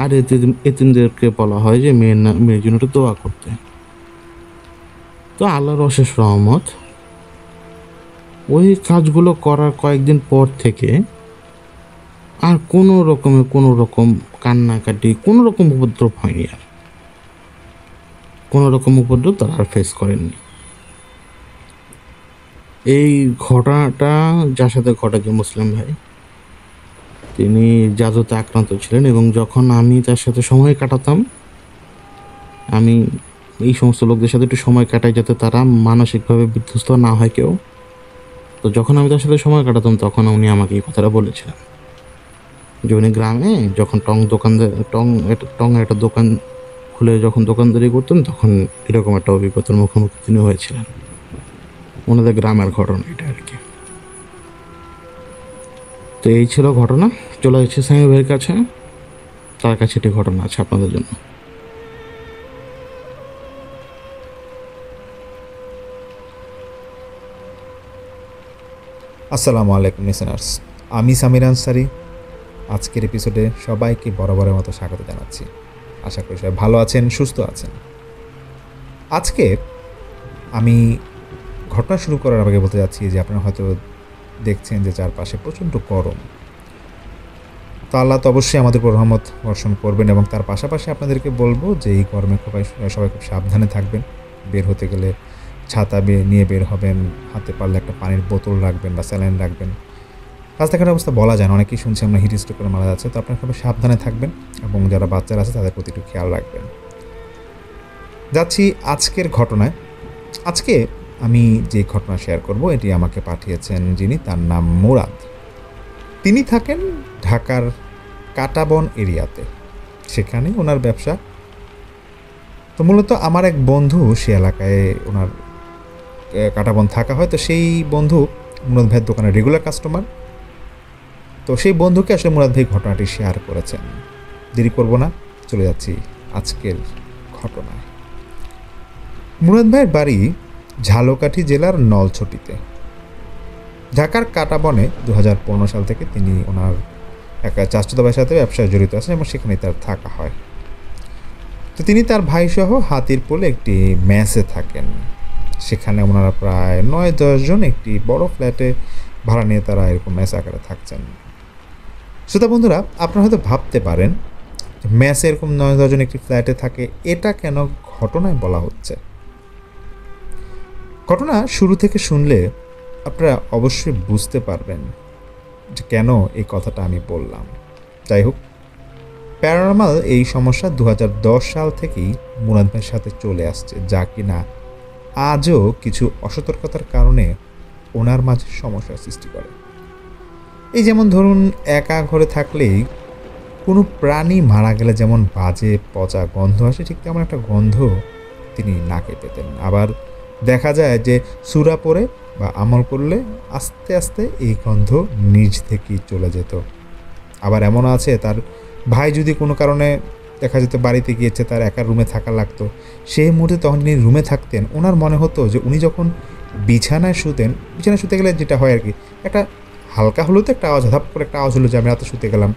আর এতিমদেরকে বলা হয় যে মেয়ের জন্য একটু দোয়া করতে। তো আল্লাহর অশেষ রহমত, ওই কাজগুলো করার কয়েকদিন পর থেকে আর কোনো রকম কান্নাকাটি, কোনো রকম উপদ্রব হয়নি। আর কোনো রকম উপদ্রব তারা আর ফেস করেননি। এই ঘটনাটা যার সাথে ঘটেছে, মুসলিম ভাই, তিনি জাদুতে আক্রান্ত ছিলেন এবং যখন আমি তার সাথে সময় কাটাতাম, আমি এই সমস্ত লোকদের সাথে একটু সময় কাটাই যাতে তারা মানসিকভাবে বিধ্বস্ত না হয় কেউ। তো যখন আমি তার সাথে সময় কাটাতাম তখন উনি আমাকে এই কথাটা বলেছিলেন যে উনি গ্রামে যখন টঙের একটা দোকান খুলে যখন দোকানদারি করতেন, তখন এরকম একটা অভিজ্ঞতার মুখোমুখি তিনি হয়েছিলেন। ওনাদের গ্রামের ঘটনা এটা আর কি। তো এই ছিল ঘটনা। চলে যাচ্ছে সামি ভাইয়ের কাছে, তার কাছে একটি ঘটনা আছে আপনাদের জন্য। আসসালামু আলাইকুম লিসেনার্স, আমি সামির আনসারি। আজকের এপিসোডে সবাইকে বরাবরের মতো স্বাগত জানাচ্ছি। আশা করি সবাই ভালো আছেন, সুস্থ আছেন। আজকে আমি ঘটনা শুরু করার আগে বলতে যাচ্ছি যে আপনারা হয়তো দেখছেন যে চারপাশে প্রচণ্ড গরম। তো আল্লাহ তো অবশ্যই আমাদের উপর রহমত বর্ষণ করবেন, এবং তার পাশাপাশি আপনাদেরকে বলবো যে এই গরমে সবাই খুব সাবধানে থাকবেন। বের হতে গেলে ছাতা নিয়ে বের হবেন, হাতে পারলে একটা পানির বোতল রাখবেন বা স্যালাইন রাখবেন। রাস্তাঘাটের অবস্থা বলা যায় না, অনেকেই শুনছি আমরা হিট স্ট্রোক করে মারা যাচ্ছে। তো আপনারা খুব সাবধানে থাকবেন এবং যারা বাচ্চারা আছে তাদের প্রতি একটু খেয়াল রাখবেন। যাচ্ছি আজকের ঘটনায়। আজকে আমি যে ঘটনা শেয়ার করব এটি আমাকে পাঠিয়েছেন যিনি, তার নাম মুরাদ। তিনি থাকেন ঢাকার কাঁটাবন এরিয়াতে, সেখানে ওনার ব্যবসা। তো মূলত আমার এক বন্ধু সে এলাকায় ওনার কাঁটাবন থাকা হয়। তো সেই বন্ধু মুরাদ ভাইয়ের দোকানের রেগুলার কাস্টমার। তো সেই বন্ধুকে আসলে মুরাদ ভাই ঘটনাটি শেয়ার করেছেন। দেরি করব না, চলে যাচ্ছি আজকের ঘটনায়। মুরাদ ভাইয়ের বাড়ি ঝালকাঠি জেলার নলছটিতে। ঢাকার কাঁটাবনে 2015 সাল থেকে তিনি ওনার এক চাচাতো ভাইয়ের সাথে ব্যবসায় জড়িত আছেন এবং সেখানে তার থাকা হয়। তো তিনি তার ভাইসহ হাতিরপুলে একটি মেসে থাকেন। সেখানে ওনারা প্রায় 9-10 জন একটি বড় ফ্ল্যাটে ভাড়া নিয়ে তারা এরকম মেস আকারে থাকছেন। শ্রোতা বন্ধুরা, আপনারা হয়তো ভাবতে পারেন ম্যাচে এরকম 9-10 জন একটি ফ্ল্যাটে থাকে, এটা কেন ঘটনায় বলা হচ্ছে? ঘটনা শুরু থেকে শুনলে আপনারা অবশ্যই বুঝতে পারবেন যে কেন এই কথাটা আমি বললাম। যাই হোক, প্যারানর্মাল এই সমস্যা 2010 সাল থেকেই মুরাদ ভাইয়ের সাথে চলে আসছে, যা কিনা আজও কিছু অসতর্কতার কারণে ওনার মাঝে সমস্যার সৃষ্টি করে। এই যেমন ধরুন, একা ঘরে থাকলেই কোনো প্রাণী মারা গেলে যেমন বাজে পচা গন্ধ আসে, ঠিক তেমন একটা গন্ধ তিনি নাকে পেতেন। আবার দেখা যায় যে সূরা পড়ে বা আমল করলে আস্তে আস্তে এই গন্ধ নিজ থেকেই চলে যেত। আবার এমন আছে, তার ভাই যদি কোনো কারণে দেখা যেত বাড়িতে গিয়েছে, তার একা রুমে থাকা লাগতো, সেই মুহূর্তে তখন তিনি রুমে থাকতেন, ওনার মনে হতো যে উনি যখন বিছানায় শুতেন, বিছানায় শুতে গেলে যেটা হয় আর কি, একটা হালকা হলেও তো একটা আওয়াজ, ধাপ করে একটা আওয়াজ হলো যে আমি রাতে শুতে গেলাম।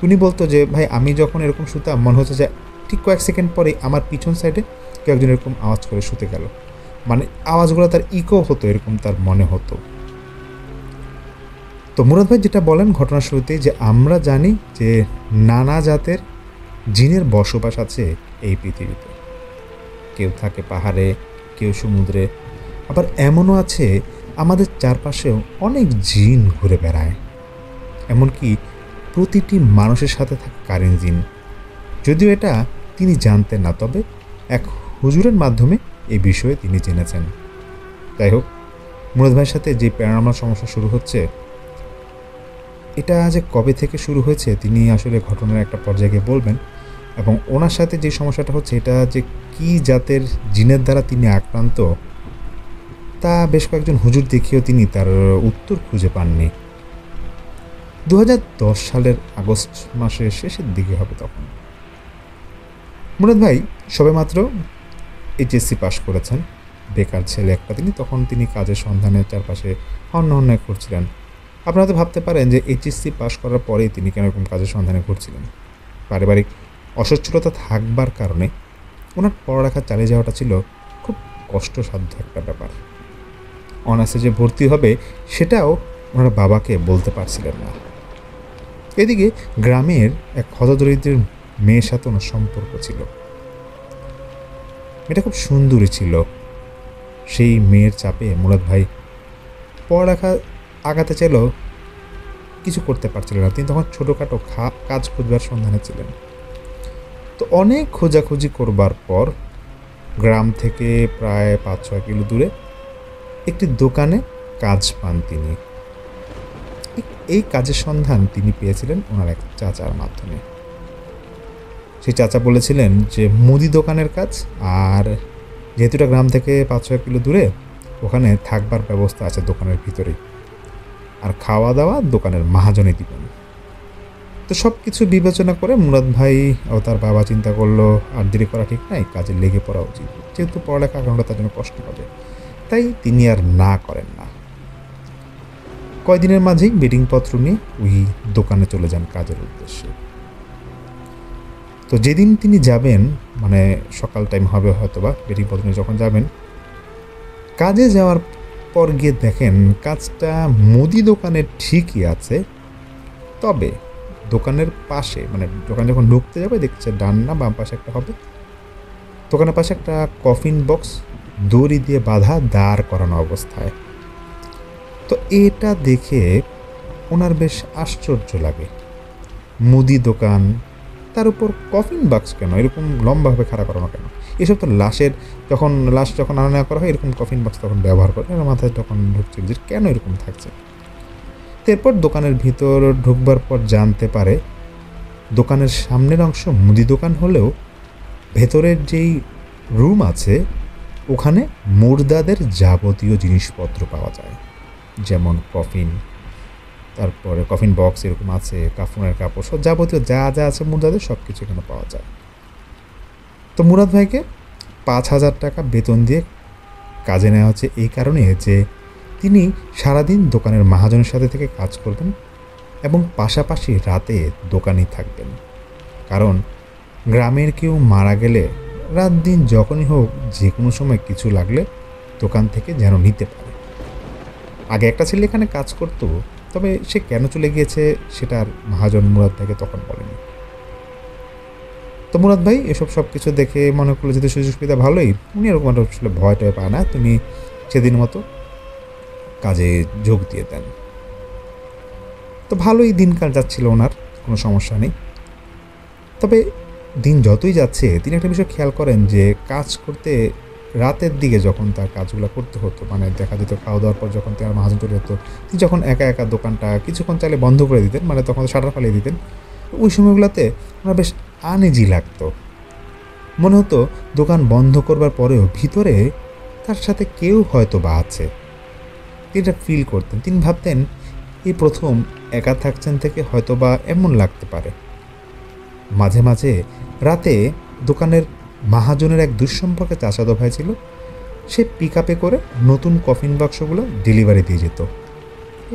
উনি বলতো যে ভাই, আমি যখন এরকম শুতাম মনে হচ্ছে যে ঠিক কয়েক সেকেন্ড পরেই আমার পিছন সাইডে কেউ একজন এরকম আওয়াজ করে শুতে গেল, মানে আওয়াজগুলো তার ইকো হতো, এরকম তার মনে হতো। তো মুরাদ ভাই যেটা বলেন ঘটনার শুরুতেই, যে আমরা জানি যে নানা জাতের জিনের বসবাস আছে এই পৃথিবীতে। কেউ থাকে পাহাড়ে, কেউ সমুদ্রে, আবার এমনও আছে আমাদের চারপাশেও অনেক জিন ঘুরে বেড়ায়। এমনকি প্রতিটি মানুষের সাথে থাকে কারেন জিন। যদিও এটা তিনি জানতেন না, তবে এক হুজুরের মাধ্যমে এই বিষয়ে তিনি জেনেছেন। যাই হোক, মুরাদ ভাইয়ের সাথে যে প্যারানর্মাল সমস্যা শুরু হচ্ছে, এটা যে কবে থেকে শুরু হয়েছে তিনি আসলে ঘটনার একটা পর্যায়ে গিয়ে বলবেন। এবং ওনার সাথে যে সমস্যাটা হচ্ছে, এটা যে কী জাতের জিনের দ্বারা তিনি আক্রান্ত, তা বেশ কয়েকজন হুজুর দেখিয়েও তিনি তার উত্তর খুঁজে পাননি। 2010 সালের আগস্ট মাসের শেষের দিকে হবে তখন। মুরাদ ভাই সবেমাত্র এইচএসসি পাশ করেছেন, বেকার ছেলে একটা তিনি। তখন তিনি কাজের সন্ধানে চারপাশে হন্যে করছিলেন। আপনারা তো ভাবতে পারেন যে এইচএসসি পাশ করার পরেই তিনি কেন এরকম কাজের সন্ধানে ঘুরছিলেন। পারিবারিক অসচ্ছলতা থাকবার কারণে ওনার পড়ালেখা চালিয়ে যাওয়াটা ছিল খুব কষ্টসাধ্য একটা ব্যাপার। অনার্সে যে ভর্তি হবে সেটাও ওনার বাবাকে বলতে পারছিলেন না। এদিকে গ্রামের এক হতদরিদ্রের মেয়ের সাথে ওনার সম্পর্ক ছিল। এটা খুব সুন্দরী ছিল। সেই মেয়ের চাপে মুরাদ ভাই পড়ালেখা আগাতে চাইলেও কিছু করতে পারছিলেন না। তিনি তখন ছোটোখাটো কাজ খুঁজবার সন্ধানে ছিলেন। তো অনেক খোঁজাখুঁজি করবার পর গ্রাম থেকে প্রায় 5-6 কিলো দূরে একটি দোকানে কাজ পান তিনি। এই কাজের সন্ধান তিনি পেয়েছিলেন ওনার এক চাচার মাধ্যমে। সেই চাচা বলেছিলেন যে মুদি দোকানের কাজ, আর যেহেতু এটা গ্রাম থেকে 5-6 কিলো দূরে, ওখানে থাকবার ব্যবস্থা আছে দোকানের ভিতরেই, আর খাওয়া দাওয়া দোকানের মহাজনে দিবেন। তো সব কিছু বিবেচনা করে মুরাদ ভাই ও তার বাবা চিন্তা করলো আর দেরি করা ঠিক নাই, কাজে লেগে পড়া উচিত। যেহেতু পড়ালেখা কারণটা তার জন্য কষ্ট হবে, তাই তিনি আর না করেন না। কয়দিনের মাঝেই বেডিংপত্র নিয়ে ওই দোকানে চলে যান কাজের উদ্দেশ্যে। তো যেদিন তিনি যাবেন, মানে সকাল টাইম হবে হয়তোবা, বেডিংপত্র নিয়ে যখন যাবেন, কাজে যাওয়ার পর গিয়ে দেখেন কাজটা মুদি দোকানের ঠিকই আছে, তবে দোকানের পাশে, মানে দোকান যখন ঢুকতে যাবে দেখছে ডান না বাম পাশে একটা হবে, দোকানের পাশে একটা কফিন বক্স দড়ি দিয়ে বাঁধা দাঁড় করানো অবস্থায়। তো এটা দেখে ওনার বেশ আশ্চর্য লাগে। মুদি দোকান, তার উপর কফিন বক্স কেন, এরকম লম্বাভাবে খাড়া করানো কেন? এসব তো লাশ যখন আনা নেওয়া করা হয় এরকম কফিন বক্স তখন ব্যবহার করে, মাথায় তখন ঢুকছিল যে কেন এরকম থাকছে। এরপর দোকানের ভিতর ঢুকবার পর জানতে পারে দোকানের সামনের অংশ মুদি দোকান হলেও ভেতরের যেই রুম আছে ওখানে মুর্দাদের যাবতীয় জিনিসপত্র পাওয়া যায়, যেমন কফিন, তারপরে কফিন বক্স এরকম আছে, কাফনের কাপড়, সব যাবতীয় যা যা আছে মুর্দাদের সব কিছু এখানে পাওয়া যায়। তো মুরাদ ভাইকে 5,000 টাকা বেতন দিয়ে কাজে নেওয়া হচ্ছে এই কারণে যে তিনি সারাদিন দোকানের মহাজনের সাথে থেকে কাজ করবেন এবং পাশাপাশি রাতে দোকানেই থাকবেন। কারণ গ্রামের কেউ মারা গেলে রাত দিন যখনই হোক যে কোনো সময় কিছু লাগলে দোকান থেকে যেন নিতে পারে। আগে একটা ছেলে এখানে কাজ করতো, তবে সে কেন চলে গিয়েছে সেটা আর মহাজন মুরাদ ভাইকে তখন বলেনি। তো মুরাদ ভাই এসব সব কিছু দেখে মনে করলো যেহেতু সুযোগ সুবিধা ভালোই, উনি এরকম আসলে ভয় টয় পায় না, তিনি সেদিন মতো কাজে যোগ দিয়ে দেন। তো ভালোই দিনকাল যাচ্ছিল ওনার, কোনো সমস্যা নেই। তবে দিন যতই যাচ্ছে তিনি একটা বিষয় খেয়াল করেন যে কাজ করতে রাতের দিকে যখন তার কাজগুলো করতে হতো, মানে দেখা যেত খাওয়া দাওয়ার পর যখন তার মহাজন চলে যেত, তিনি যখন একা একা দোকানটা কিছুক্ষণ চাইলে বন্ধ করে দিতেন, মানে তখন শাটার ফালিয়ে দিতেন, ওই সময়গুলোতে ওনার বেশ আনইজি লাগতো। মনে হতো দোকান বন্ধ করবার পরেও ভিতরে তার সাথে কেউ হয়তো বা আছে। তিনি এটা ফিল করতেন। তিনি ভাবতেন এই প্রথম একা থাকছেন থেকে হয়তো বা এমন লাগতে পারে। মাঝে মাঝে রাতে দোকানের মহাজনের এক দুঃসম্পর্কে চাচাতো ভাই ছিল, সে পিক আপে করে নতুন কফিন বাক্সগুলো ডেলিভারি দিয়ে যেত।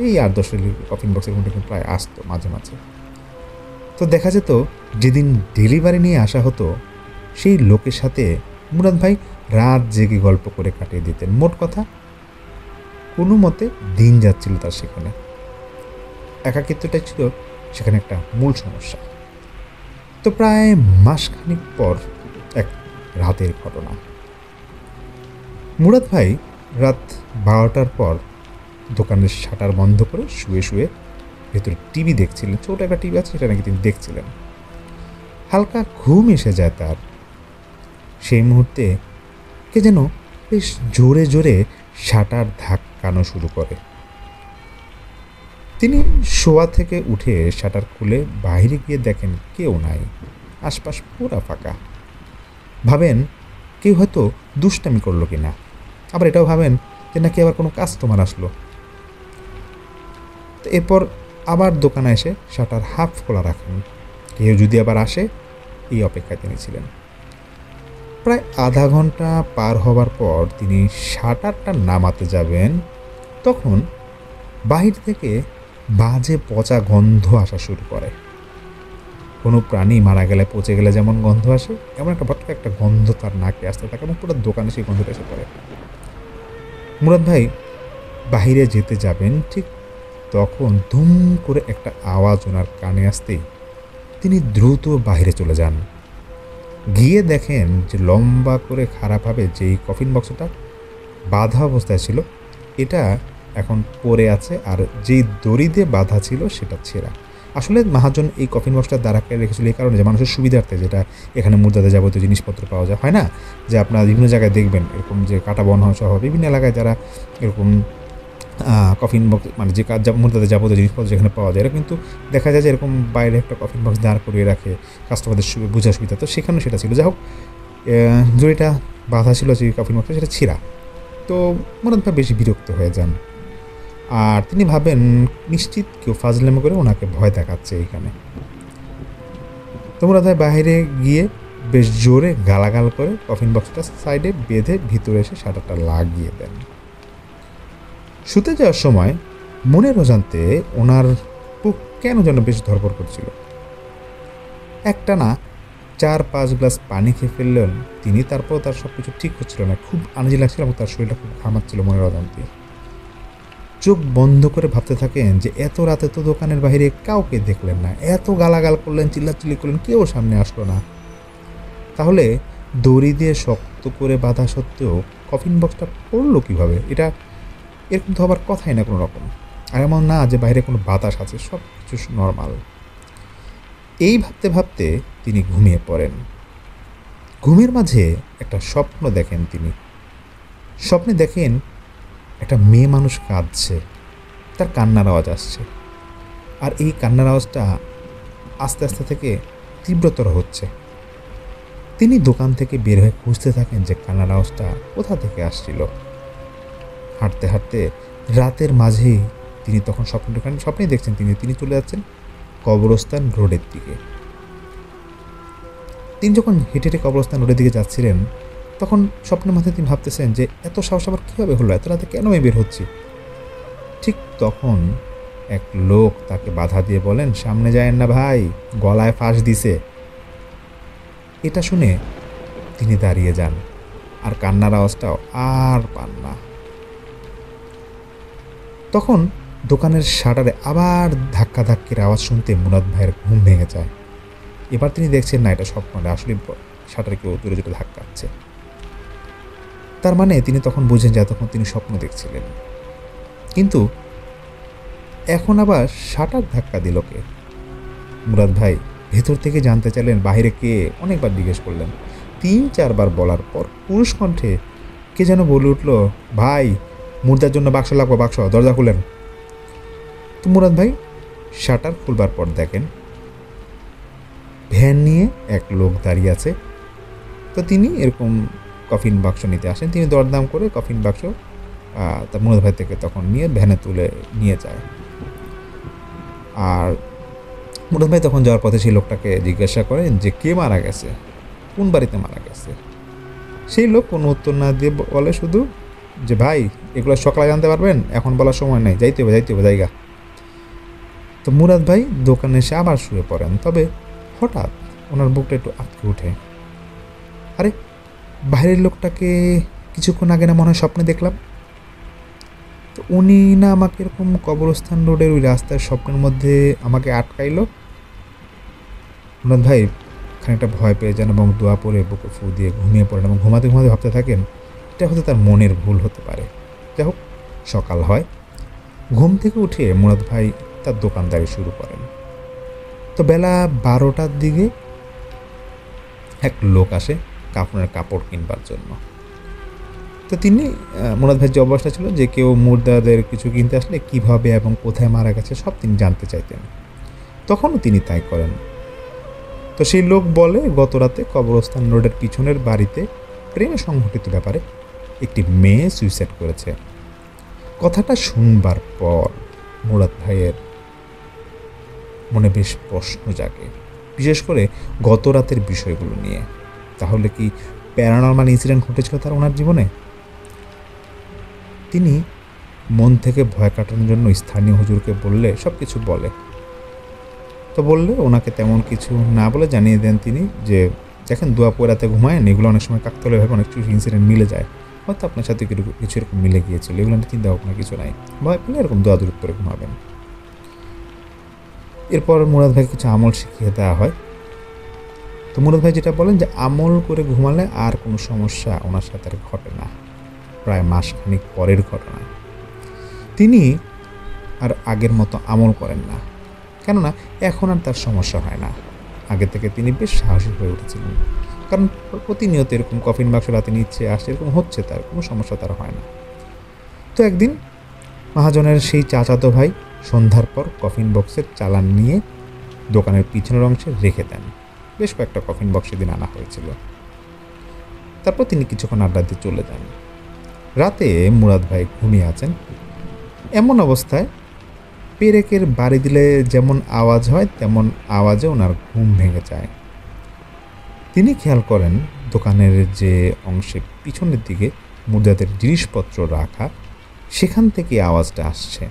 এই 8-10 কফিন বক্সের মধ্যে প্রায় আসতো মাঝে মাঝে। তো দেখা যেত যেদিন ডেলিভারি নিয়ে আসা হতো সেই লোকের সাথে মুরাদ ভাই রাত জেগে গল্প করে কাটিয়ে দিতেন। মোট কথা কোনো মতে দিন যাচ্ছিল তার সেখানে। একাকিত্বটাই ছিল সেখানে একটা মূল সমস্যা। তো প্রায় মাসখানেক পর এক রাতের ঘটনা। মুরাদ ভাই রাত 12টার পর দোকানের শাটার বন্ধ করে শুয়ে শুয়ে ভেতরে টিভি দেখছিলেন। ছোট একটা টিভি আছে, সেটা নাকি তিনি দেখছিলেন। হালকা ঘুম এসে যায় তার। সেই মুহূর্তে কে যেন বেশ জোরে জোরে শাটার ধাক্কানো শুরু করে। তিনি শোয়া থেকে উঠে শাটার খুলে বাইরে গিয়ে দেখেন কেউ নাই, আশপাশ পুরা ফাঁকা। ভাবেন কেউ হয়তো দুষ্টামি করলো কিনা, আবার এটাও ভাবেন যে নাকি আবার কোনো কাস্টমার আসলো। তো এরপর আবার দোকানে এসে শাটার হাফ খোলা রাখেন, কেউ যদি আবার আসে এই অপেক্ষায় তিনি ছিলেন। প্রায় আধা ঘন্টা পার হবার পর তিনি শাটারটা নামাতে যাবেন, তখন বাহির থেকে বাজে পচা গন্ধ আসা শুরু করে। কোনো প্রাণী মারা গেলে পচে গেলে যেমন গন্ধ আসে, এমন একটা ভটকা একটা গন্ধ তার নাকে আসতে থাকে এবং পুরো দোকানে সেই গন্ধটা এসে পড়ে। মুরাদ ভাই বাহিরে যেতে যাবেন, ঠিক তখন ধুম করে একটা আওয়াজ ওনার কানে আসতেই তিনি দ্রুত বাইরে চলে যান। গিয়ে দেখেন যে লম্বা করে খারাপভাবে যেই কফিন বক্সটা বাঁধা অবস্থায় ছিল এটা এখন পড়ে আছে, আর যেই দড়ি দিয়ে বাঁধা ছিল সেটা ছেঁড়া। আসলে মহাজন এই কফিন বক্সটা দাঁড়াকে রেখেছিল এই কারণে যে মানুষের সুবিধার্থে, যেটা এখানে মুদ্রাতে যাবতীয় জিনিসপত্র পাওয়া যায়, হয় না যে আপনারা বিভিন্ন জায়গায় দেখবেন এরকম যে কাটা বন সহ বিভিন্ন এলাকায় যারা এরকম কফিন বক্স মানে যে কাজ মুদ্রাতে যাবতীয় জিনিসপত্র যেখানে পাওয়া যায়, এরা কিন্তু দেখা যায় যে এরকম বাইরে একটা কফিন বক্স দাঁড় করিয়ে রাখে কাস্টমারদের বোঝার সুবিধা। তো সেখানেও সেটা ছিল। যাই হোক, জড়িটা বাঁধা ছিল যে কফিন বক্সটা, সেটা ছিঁড়া। তো মুরাদ ভাই বেশি বিরক্ত হয়ে যান, আর তিনি ভাবেন নিশ্চিত কেউ ফাজলামি করে ওনাকে ভয় দেখাচ্ছে এইখানে। তো মুরাদ ভাই বাইরে গিয়ে বেশ জোরে গালাগাল করে কফিন বক্সটা সাইডে বেঁধে ভিতরে এসে শাটারটা লাগিয়ে দেন। শুতে যাওয়ার সময় মনের অজান্তে ওনার বুক কেন যেন বেশ ধড়ফড় করছিল। একটানা 4-5 গ্লাস পানি খেয়ে ফেললেন তিনি, তারপর তার সব কিছু ঠিক হচ্ছিল না, খুব আনইজি লাগছিল এবং তার শরীরটা খুব ঘামাচ্ছিল মনের অজান্তে। চোখ বন্ধ করে ভাবতে থাকেন যে এত রাতে তো দোকানের বাইরে কাউকে দেখলেন না, এত গালাগাল করলেন, চিল্লাচিল্লি করলেন, কেউ সামনে আসলো না, তাহলে দড়ি দিয়ে শক্ত করে বাঁধা সত্ত্বেও কফিন বক্সটা পড়লো কীভাবে? এটা এরকম তো হবার কথাই না কোনো রকম। আর এমন না যে বাইরে কোনো বাতাস আছে, সব কিছু নর্মাল। এই ভাবতে ভাবতে তিনি ঘুমিয়ে পড়েন। ঘুমের মাঝে একটা স্বপ্ন দেখেন তিনি। স্বপ্নে দেখেন একটা মেয়ে মানুষ কাঁদছে, তার কান্নার আওয়াজ আসছে, আর এই কান্নার আওয়াজটা আস্তে আস্তে থেকে তীব্রতর হচ্ছে। তিনি দোকান থেকে বের হয়ে খুঁজতে থাকেন যে কান্নার আওয়াজটা কোথা থেকে আসছিল। হাঁটতে হাঁটতে রাতের মাঝেই তিনি তখন স্বপ্নেই দেখছেন তিনি চলে যাচ্ছেন কবরস্থান রোডের দিকে। তিনি যখন হেঁটে হেঁটে কবরস্থান রোডের দিকে যাচ্ছিলেন, তখন স্বপ্নের মাথায় তিনি ভাবতেছেন যে এত সাহস আবার কীভাবে হলো, এত রাতে কেন আমি বের হচ্ছি। ঠিক তখন এক লোক তাকে বাধা দিয়ে বলেন, সামনে যায়েন না ভাই, গলায় ফাঁস দিছে। এটা শুনে তিনি দাঁড়িয়ে যান, আর কান্নার আওয়াজটাও আর পান না। তখন দোকানের শাটারে আবার ধাক্কাধাক্কির আওয়াজ শুনতে মুরাদ ভাইয়ের ঘুম ভেঙে যায়। এবার তিনি দেখছেন না এটা স্বপ্ন না, আসলে শাটারে কেউ জোরে জোরে ধাক্কাচ্ছে। তার মানে তিনি তখন বুঝেন যে এতক্ষণ তিনি স্বপ্ন দেখছিলেন। কিন্তু এখন আবার শাটার ধাক্কা দিল কে? মুরাদ ভাই ভেতর থেকে জানতে চাইলেন বাইরে কে, অনেকবার জিজ্ঞেস করলেন। 3-4 বার বলার পর পুরুষ কণ্ঠে কে যেন বলে উঠল, ভাই মুর্দার জন্য বাক্স লাগবো, বাক্স, দরজা খুলেন। তো মুরাদ ভাই শাটার খুলবার পর দেখেন ভ্যান নিয়ে এক লোক দাঁড়িয়ে আছে। তো তিনি এরকম কফিন বাক্স নিতে আসেন। তিনি দরদাম করে কফিন বাক্স তার মুরাদ ভাই থেকে তখন নিয়ে ভ্যানে তুলে নিয়ে যায়। আর মুরাদ ভাই তখন যাওয়ার পথে সেই লোকটাকে জিজ্ঞাসা করেন যে কে মারা গেছে, কোন বাড়িতে মারা গেছে। সেই লোক কোনো উত্তর না দিয়ে বলে শুধু যে ভাই এগুলো সকালে জানতে পারবেন, এখন বলার সময় নেই, যাইতে হবে জায়গা। তো মুরাদ ভাই দোকানে এসে আবার শুয়ে পড়েন। তবে হঠাৎ ওনার বুকটা একটু আটকে ওঠে। আরে বাইরের লোকটাকে কিছুক্ষণ আগে না মনে হয় স্বপ্নে দেখলাম। তো উনি না আমাকে এরকম কবরস্থান রোডের ওই রাস্তার স্বপ্নের মধ্যে আমাকে আটকাইলো। মুরাদ ভাই খানিকটা ভয় পেয়ে যান এবং দোয়া পড়ে বুকে ফু দিয়ে ঘুমিয়ে পড়েন এবং ঘুমাতে ঘুমাতে ভাবতে থাকেন এটা হয়তো তার মনের ভুল হতে পারে। যাই হোক, সকাল হয়। ঘুম থেকে উঠে মুরাদ ভাই তার দোকানদারি শুরু করেন। তো বেলা 12টার দিকে এক লোক আসে কাপড়ের কাপড় কিনবার জন্য। তো তিনি মুরাদ ভাইয়ের যে অবস্থা ছিল যে কেউ মুর্দাদের কিছু কিনতে আসলে কিভাবে এবং কোথায় মারা গেছে সব তিনি জানতে চাইতেন। তখনও তিনি তাই করেন। তো সেই লোক বলে গত রাতে কবরস্থান রোডের পিছনের বাড়িতে প্রেমে সংঘটিত ব্যাপারে একটি মেয়ে সুইসাইড করেছে। কথাটা শুনবার পর মুরাদ ভাইয়ের মনে বেশ প্রশ্ন জাগে, বিশেষ করে গত রাতের বিষয়গুলো নিয়ে। তাহলে কি প্যারানর্মাল ইনসিডেন্ট ঘটেছিল তার ওনার জীবনে? তিনি মন থেকে ভয় কাটানোর জন্য স্থানীয় হুজুরকে বললে সব কিছু বলে। তো বললে ওনাকে তেমন কিছু না বলে জানিয়ে দেন তিনি যে দেখেন দোয়া পড়াতে ঘুমায়েন, এগুলো অনেক সময় কাকতালীয় ভাবে অনেক কিছু ইনসিডেন্ট মিলে যায়, হয়তো আপনার সাথে কিছু এরকম মিলে গিয়েছিল, এগুলো নিয়ে চিন্তা ভাবনা কিছু নাই, ভয় পেলে এরকম দোয়া দূর করে ঘুমাবেন। এরপর মুরাদ ভাই কিছু আমল শিখিয়ে দেওয়া হয়। তো মুরাদ ভাই যেটা বলেন যে আমল করে ঘুমালে আর কোনো সমস্যা ওনার সাথে আর ঘটে না। প্রায় মাসখানিক পরের ঘটনা। তিনি আর আগের মতো আমল করেন না, কেননা এখন আর তার সমস্যা হয় না। আগে থেকে তিনি বেশ সাহসী হয়ে উঠেছিলেন, কারণ প্রতিনিয়ত এরকম কফিন বাক্স রাতে নিচ্ছে আসছে, এরকম হচ্ছে, তার কোনো সমস্যা তার হয় না। তো একদিন মহাজনের সেই চাচাতো ভাই সন্ধ্যার পর কফিন বক্সের চালান নিয়ে দোকানের পিছনের অংশে রেখে দেন। বেশ কয়েকটা কফিন বক্স সেদিন আনা হয়েছিল। তারপর তিনি কিছুক্ষণ আড্ডা দিয়ে চলে যান। রাতে মুরাদ ভাই ঘুমিয়ে আছেন। এমন অবস্থায় পেরেকের বাড়ি দিলে যেমন আওয়াজ হয় তেমন আওয়াজে ওনার ঘুম ভেঙে যায়। তিনি খেয়াল করেন দোকানের যে অংশে পিছনের দিকে মুর্দাদের জিনিসপত্র রাখা, সেখান থেকে আওয়াজটা আসছে।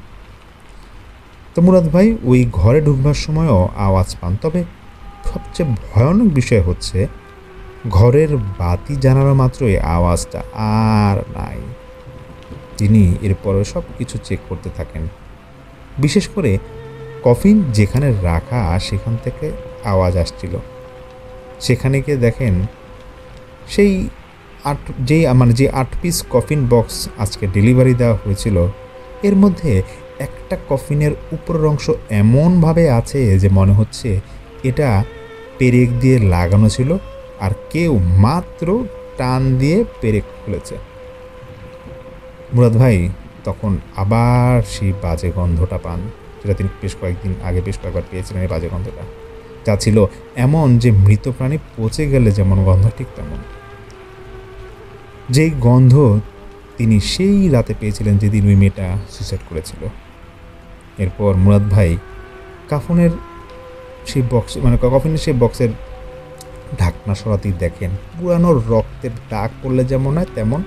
তো মুরাদ ভাই ওই ঘরে ঢুকবার সময়ও আওয়াজ পান। তবে সবচেয়ে ভয়ানক বিষয় হচ্ছে ঘরের বাতি জ্বালানো মাত্রই আওয়াজটা আর নাই। তিনি এরপরে সব কিছু চেক করতে থাকেন, বিশেষ করে কফিন যেখানে রাখা সেখান থেকে আওয়াজ আসছিল। সেখানে গিয়ে দেখেন সেই যে 8 পিস কফিন বক্স আজকে ডেলিভারি দেওয়া হয়েছিল, এর মধ্যে একটা কফিনের উপরের অংশ এমনভাবে আছে যে মনে হচ্ছে এটা পেরেক দিয়ে লাগানো ছিল আর কেউ মাত্র টান দিয়ে পেরেক খুলেছে। মুরাদ ভাই তখন আবার সেই বাজে গন্ধটা পান, যেটা তিনি বেশ কয়েকবার পেয়েছিলেন। এই বাজে গন্ধটা যা ছিল এমন যে মৃত প্রাণী পচে গেলে যেমন গন্ধ, ঠিক তেমন। যেই গন্ধ তিনি সেই রাতে পেয়েছিলেন যেদিন ওই মেয়েটা সুইসাইড করেছিল। এরপর মুরাদ ভাই কফিনের সেই বক্সের ঢাকনা সরাতেই দেখেন পুরানো রক্তের দাগ পড়লে যেমন হয় তেমন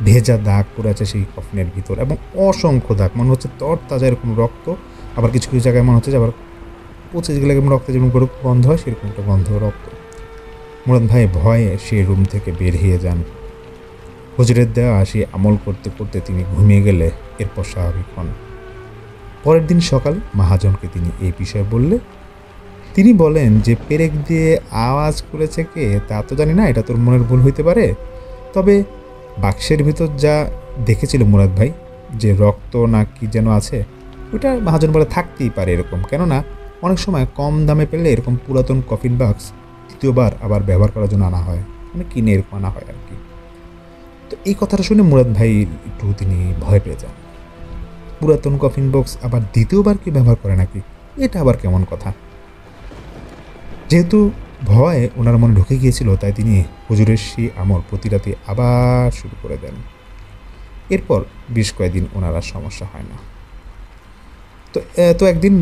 ভেজা দাগ পড়ে আছে সেই কফিনের ভিতর, এবং অসংখ্য দাগ, মনে হচ্ছে তরতাজা এরকম রক্ত। আবার কিছু কিছু জায়গায় মনে হচ্ছে যে আবার পচে গেলে রক্তে যেমন গন্ধ হয় সেরকম একটা গন্ধ রক্ত। মুরাদ ভাই ভয়ে সেই রুম থেকে বের হয়ে যান। হুজুরের দেওয়া সেই আমল করতে করতে তিনি ঘুমিয়ে গেলে এরপর স্বাভাবিক হন। পরের দিন সকালে মহাজনকে তিনি এই বিষয়ে বললে তিনি বলেন যে পেরেক দিয়ে আওয়াজ করেছে কে তা তো জানি না, এটা তোর মনের ভুল হইতে পারে, তবে বাক্সের ভিতর যা দেখেছিল মুরাদ ভাই, যে রক্ত না কি যেন আছে, ওটা মহাজন বলে থাকতেই পারে এরকম, কেননা অনেক সময় কম দামে পেলে এরকম পুরাতন কফিন বাক্স দ্বিতীয়বার আবার ব্যবহার করার জন্য আনা হয়, মানে কিনে এরকম আনা হয় আর কি। তো এই কথাটা শুনে মুরাদ ভাই একটু তিনি ভয় পেয়ে যান। পুরাতন কফিন বক্স আবার দ্বিতীয়বার কি ব্যবহার করে নাকি, এটা আবার কেমন কথা। যেহেতু ভয় ওনার মনে ঢুকে গিয়েছিল, তাই তিনি হুজুরের সেই আমল প্রতি রাতে আবার শুরু করে দেন। এরপর বেশ কয়েকদিন ওনার আর সমস্যা হয় না। তো একদিন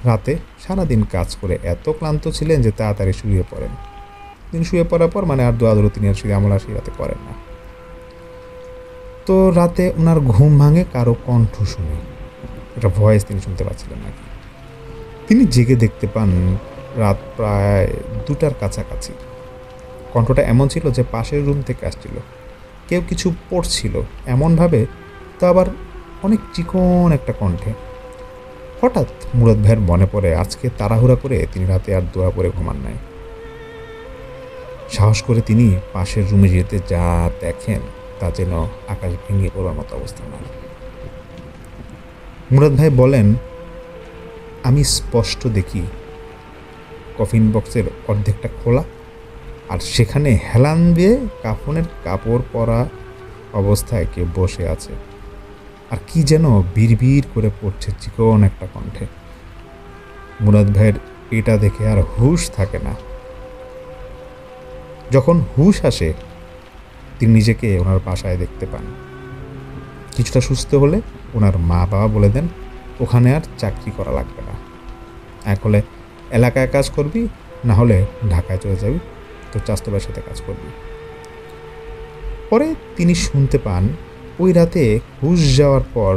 রাতে সারাদিন কাজ করে এত ক্লান্ত ছিলেন যে তাড়াতাড়ি শুয়ে পড়েন। তিনি শুয়ে পড়ার পর মানে আর দোয়া তিনি আর সেই আমল আর সেই রাতে করেন না। তো রাতে ওনার ঘুম ভাঙে কারো কণ্ঠ শুনে, একটা ভয়েস তিনি শুনতে পাচ্ছিলেন নাকি। তিনি জেগে দেখতে পান রাত প্রায় 2টার কাছাকাছি। কণ্ঠটা এমন ছিল যে পাশের রুম থেকে আসছিল, কেউ কিছু পড়ছিল এমনভাবে, তো আবার অনেক চিকন একটা কণ্ঠে। হঠাৎ মুরাদ ভাইয়ের মনে পড়ে আজকে তাড়াহুড়া করে তিনি রাতে আর দোয়া পরে ঘুমান নাই। সাহস করে তিনি পাশের রুমে যেতে যা দেখেন তা যেন আকাশ ভেঙে পড়ার মতো অবস্থা না। মুরাদ ভাই বলেন, আমি স্পষ্ট দেখি কফিন বক্সের অর্ধেকটা খোলা, আর সেখানে হেলান দিয়ে কাফনের কাপড় পরা অবস্থায় কেউ বসে আছে, আর কি যেন বিড়বিড় করে পড়ছে চিকন একটা কণ্ঠে। মুরাদ ভাইয়ের এটা দেখে আর হুঁশ থাকে না। যখন হুঁশ আসে তিনি নিজেকে ওনার বাসায় দেখতে পান। কিছুটা সুস্থ হলে ওনার মা বাবা বলে দেন ওখানে আর চাকরি করা লাগবে না, এক হলে এলাকায় কাজ করবি, না হলে ঢাকায় চলে যাবি, তো চাচাতো ভাইয়ের সাথে কাজ করবি। পরে তিনি শুনতে পান ওই রাতে হুঁশ যাওয়ার পর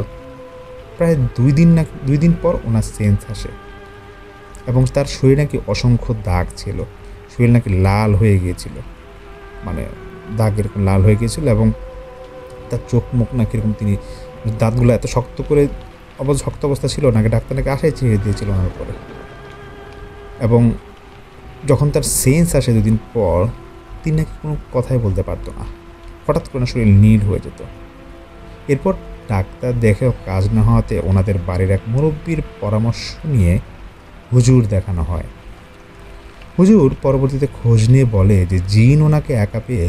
প্রায় 2 দিন পর ওনার সেন্স আসে, এবং তার শরীরে নাকি অসংখ্য দাগ ছিল, শরীর নাকি লাল হয়ে গিয়েছিল, মানে দাগ এরকম লাল হয়ে গিয়েছিল, এবং তার চোখ মুখ নাকি এরকম, তিনি দাঁতগুলো এত শক্ত করে শক্ত অবস্থা ছিল নাকি ডাক্তার নাকি আশায় ছেড়ে দিয়েছিল ওনার উপরে। এবং যখন তার সেন্স আসে 2 দিন পর, তিনি নাকি কোনো কথাই বলতে পারতো না, হঠাৎ করে শরীর নীল হয়ে যেত। এরপর ডাক্তার দেখেও কাজ না হওয়াতে ওনাদের বাড়ির এক মুরব্বীর পরামর্শ নিয়ে হুজুর দেখানো হয়। হুজুর পরবর্তীতে খোঁজ নিয়ে বলে যে জিন ওনাকে একা পেয়ে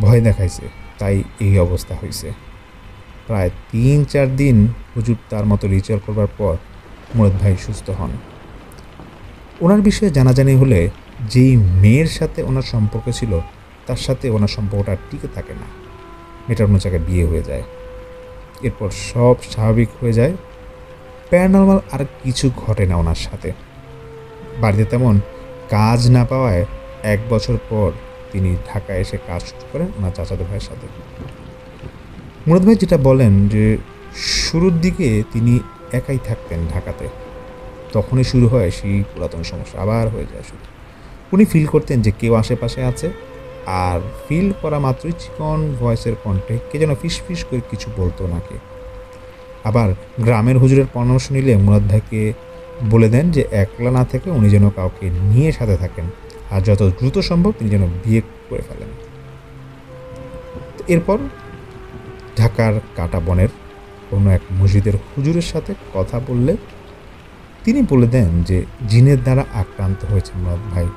ভয় দেখাইছে, তাই এই অবস্থা হয়েছে। প্রায় 3-4 দিন হুজুর তার মতো রিচুয়াল করবার পর মুরাদ ভাই সুস্থ হন। ওনার বিষয়ে জানাজানি হলে যেই মেয়ের সাথে ওনার সম্পর্ক ছিল তার সাথে ওনার সম্পর্কটা টিকে থাকে না, মেয়েটার অন্য জায়গায় বিয়ে হয়ে যায়। এরপর সব স্বাভাবিক হয়ে যায়, প্যারানর্মাল আর কিছু ঘটে না ওনার সাথে। বাড়িতে তেমন কাজ না পাওয়ায় 1 বছর পর তিনি ঢাকায় এসে কাজ শুরু করেন ওনার চাচাতো ভাইয়ের সাথে। মুরাদ ভাই যেটা বলেন যে শুরুর দিকে তিনি একাই থাকতেন ঢাকাতে, তখনই শুরু হয় সেই পুরাতন সমস্যা, আবার হয়ে যায় শুরু। উনি ফিল করতেন যে কেউ আশেপাশে আছে, আর ফিল করা মাত্রই চিকন ভয়েসের কণ্ঠে কে যেন ফিস ফিস করে কিছু বলতো ওনাকে। আবার গ্রামের হুজুরের পরামর্শ নিলে মুরাদ ভাইকে বলে দেন যে একলা না থেকে উনি যেন কাউকে নিয়ে সাথে থাকেন, আর যত দ্রুত সম্ভব তিনি যেন বিয়ে করে ফেলেন। এরপর ঢাকার কাঁটাবনের কোনো এক মসজিদের হুজুরের সাথে কথা বললে তিনি বলে দেন যে জিনের দ্বারা আক্রান্ত হয়েছে মুরাদ ভাই,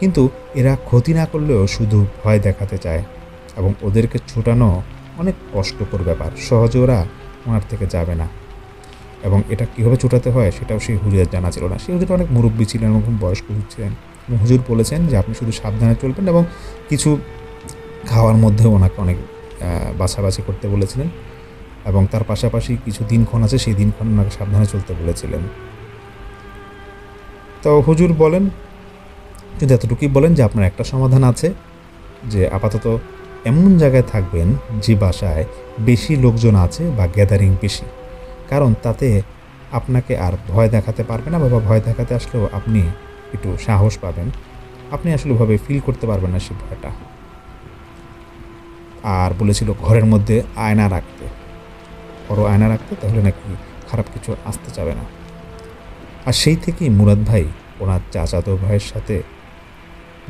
কিন্তু এরা ক্ষতি না করলেও শুধু ভয় দেখাতে চায়, এবং ওদেরকে ছুটানো অনেক কষ্টকর ব্যাপার, সহজে ওরা ওনার থেকে যাবে না। এবং এটা কীভাবে ছুটাতে হয় সেটাও সেই হুজুরের জানা ছিল না। সেই হুজুর অনেক মুরব্বী ছিলেন এবং বয়স্ক ছিলেন, এবং হুজুর বলেছেন যে আপনি শুধু সাবধানে চলবেন, এবং কিছু খাওয়ার মধ্যে ওনাকে অনেক বাছাবাছি করতে বলেছিলেন, এবং তার পাশাপাশি কিছু দিনক্ষণ আছে সেই দিনক্ষণ ওনাকে সাবধানে চলতে বলেছিলেন। তো হুজুর বলেন, কিন্তু এতটুকুই বলেন যে আপনার একটা সমাধান আছে, যে আপাতত এমন জায়গায় থাকবেন যে বাসায় বেশি লোকজন আছে বা গ্যাদারিং বেশি, কারণ তাতে আপনাকে আর ভয় দেখাতে পারবে না, বা ভয় দেখাতে আসলেও আপনি একটু সাহস পাবেন, আপনি আসলে ভাবে ফিল করতে পারবেন না সে ভয়টা। আর বলেছিল ঘরের মধ্যে আয়না রাখতে, বড় আয়না রাখতে, তাহলে নাকি খারাপ কিছু আসতে চাবে না। আর সেই থেকেই মুরাদ ভাই ওনার চাচাতো ভাইয়ের সাথে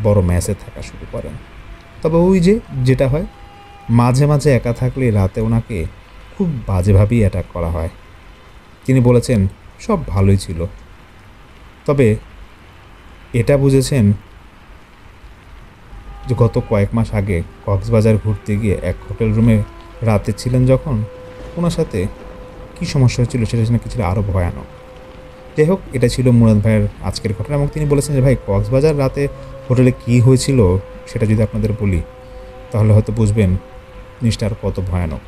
বড় ম্যাচে থাকা শুরু করেন। তবে ওই যেটা হয়, মাঝে মাঝে একা থাকলে রাতে ওনাকে খুব বাজেভাবেই অ্যাটাক করা হয়। তিনি বলেছেন সব ভালোই ছিল, তবে এটা বুঝেছেন যে গত কয়েক মাস আগে কক্সবাজার ঘুরতে গিয়ে এক হোটেল রুমে রাতে ছিলেন যখন, ওনার সাথে কী সমস্যা হচ্ছিল সেটা নাকি ছিল আরও ভয়ানক। যাই হোক, এটা ছিল মুরাদ ভাইয়ের আজকের ঘটনা। এবং তিনি বলেছেন যে ভাই, কক্সবাজার রাতে হোটেলে কী হয়েছিল সেটা যদি আপনাদের বলি তাহলে হয়তো বুঝবেন জিনিসটা আর কত ভয়ানক।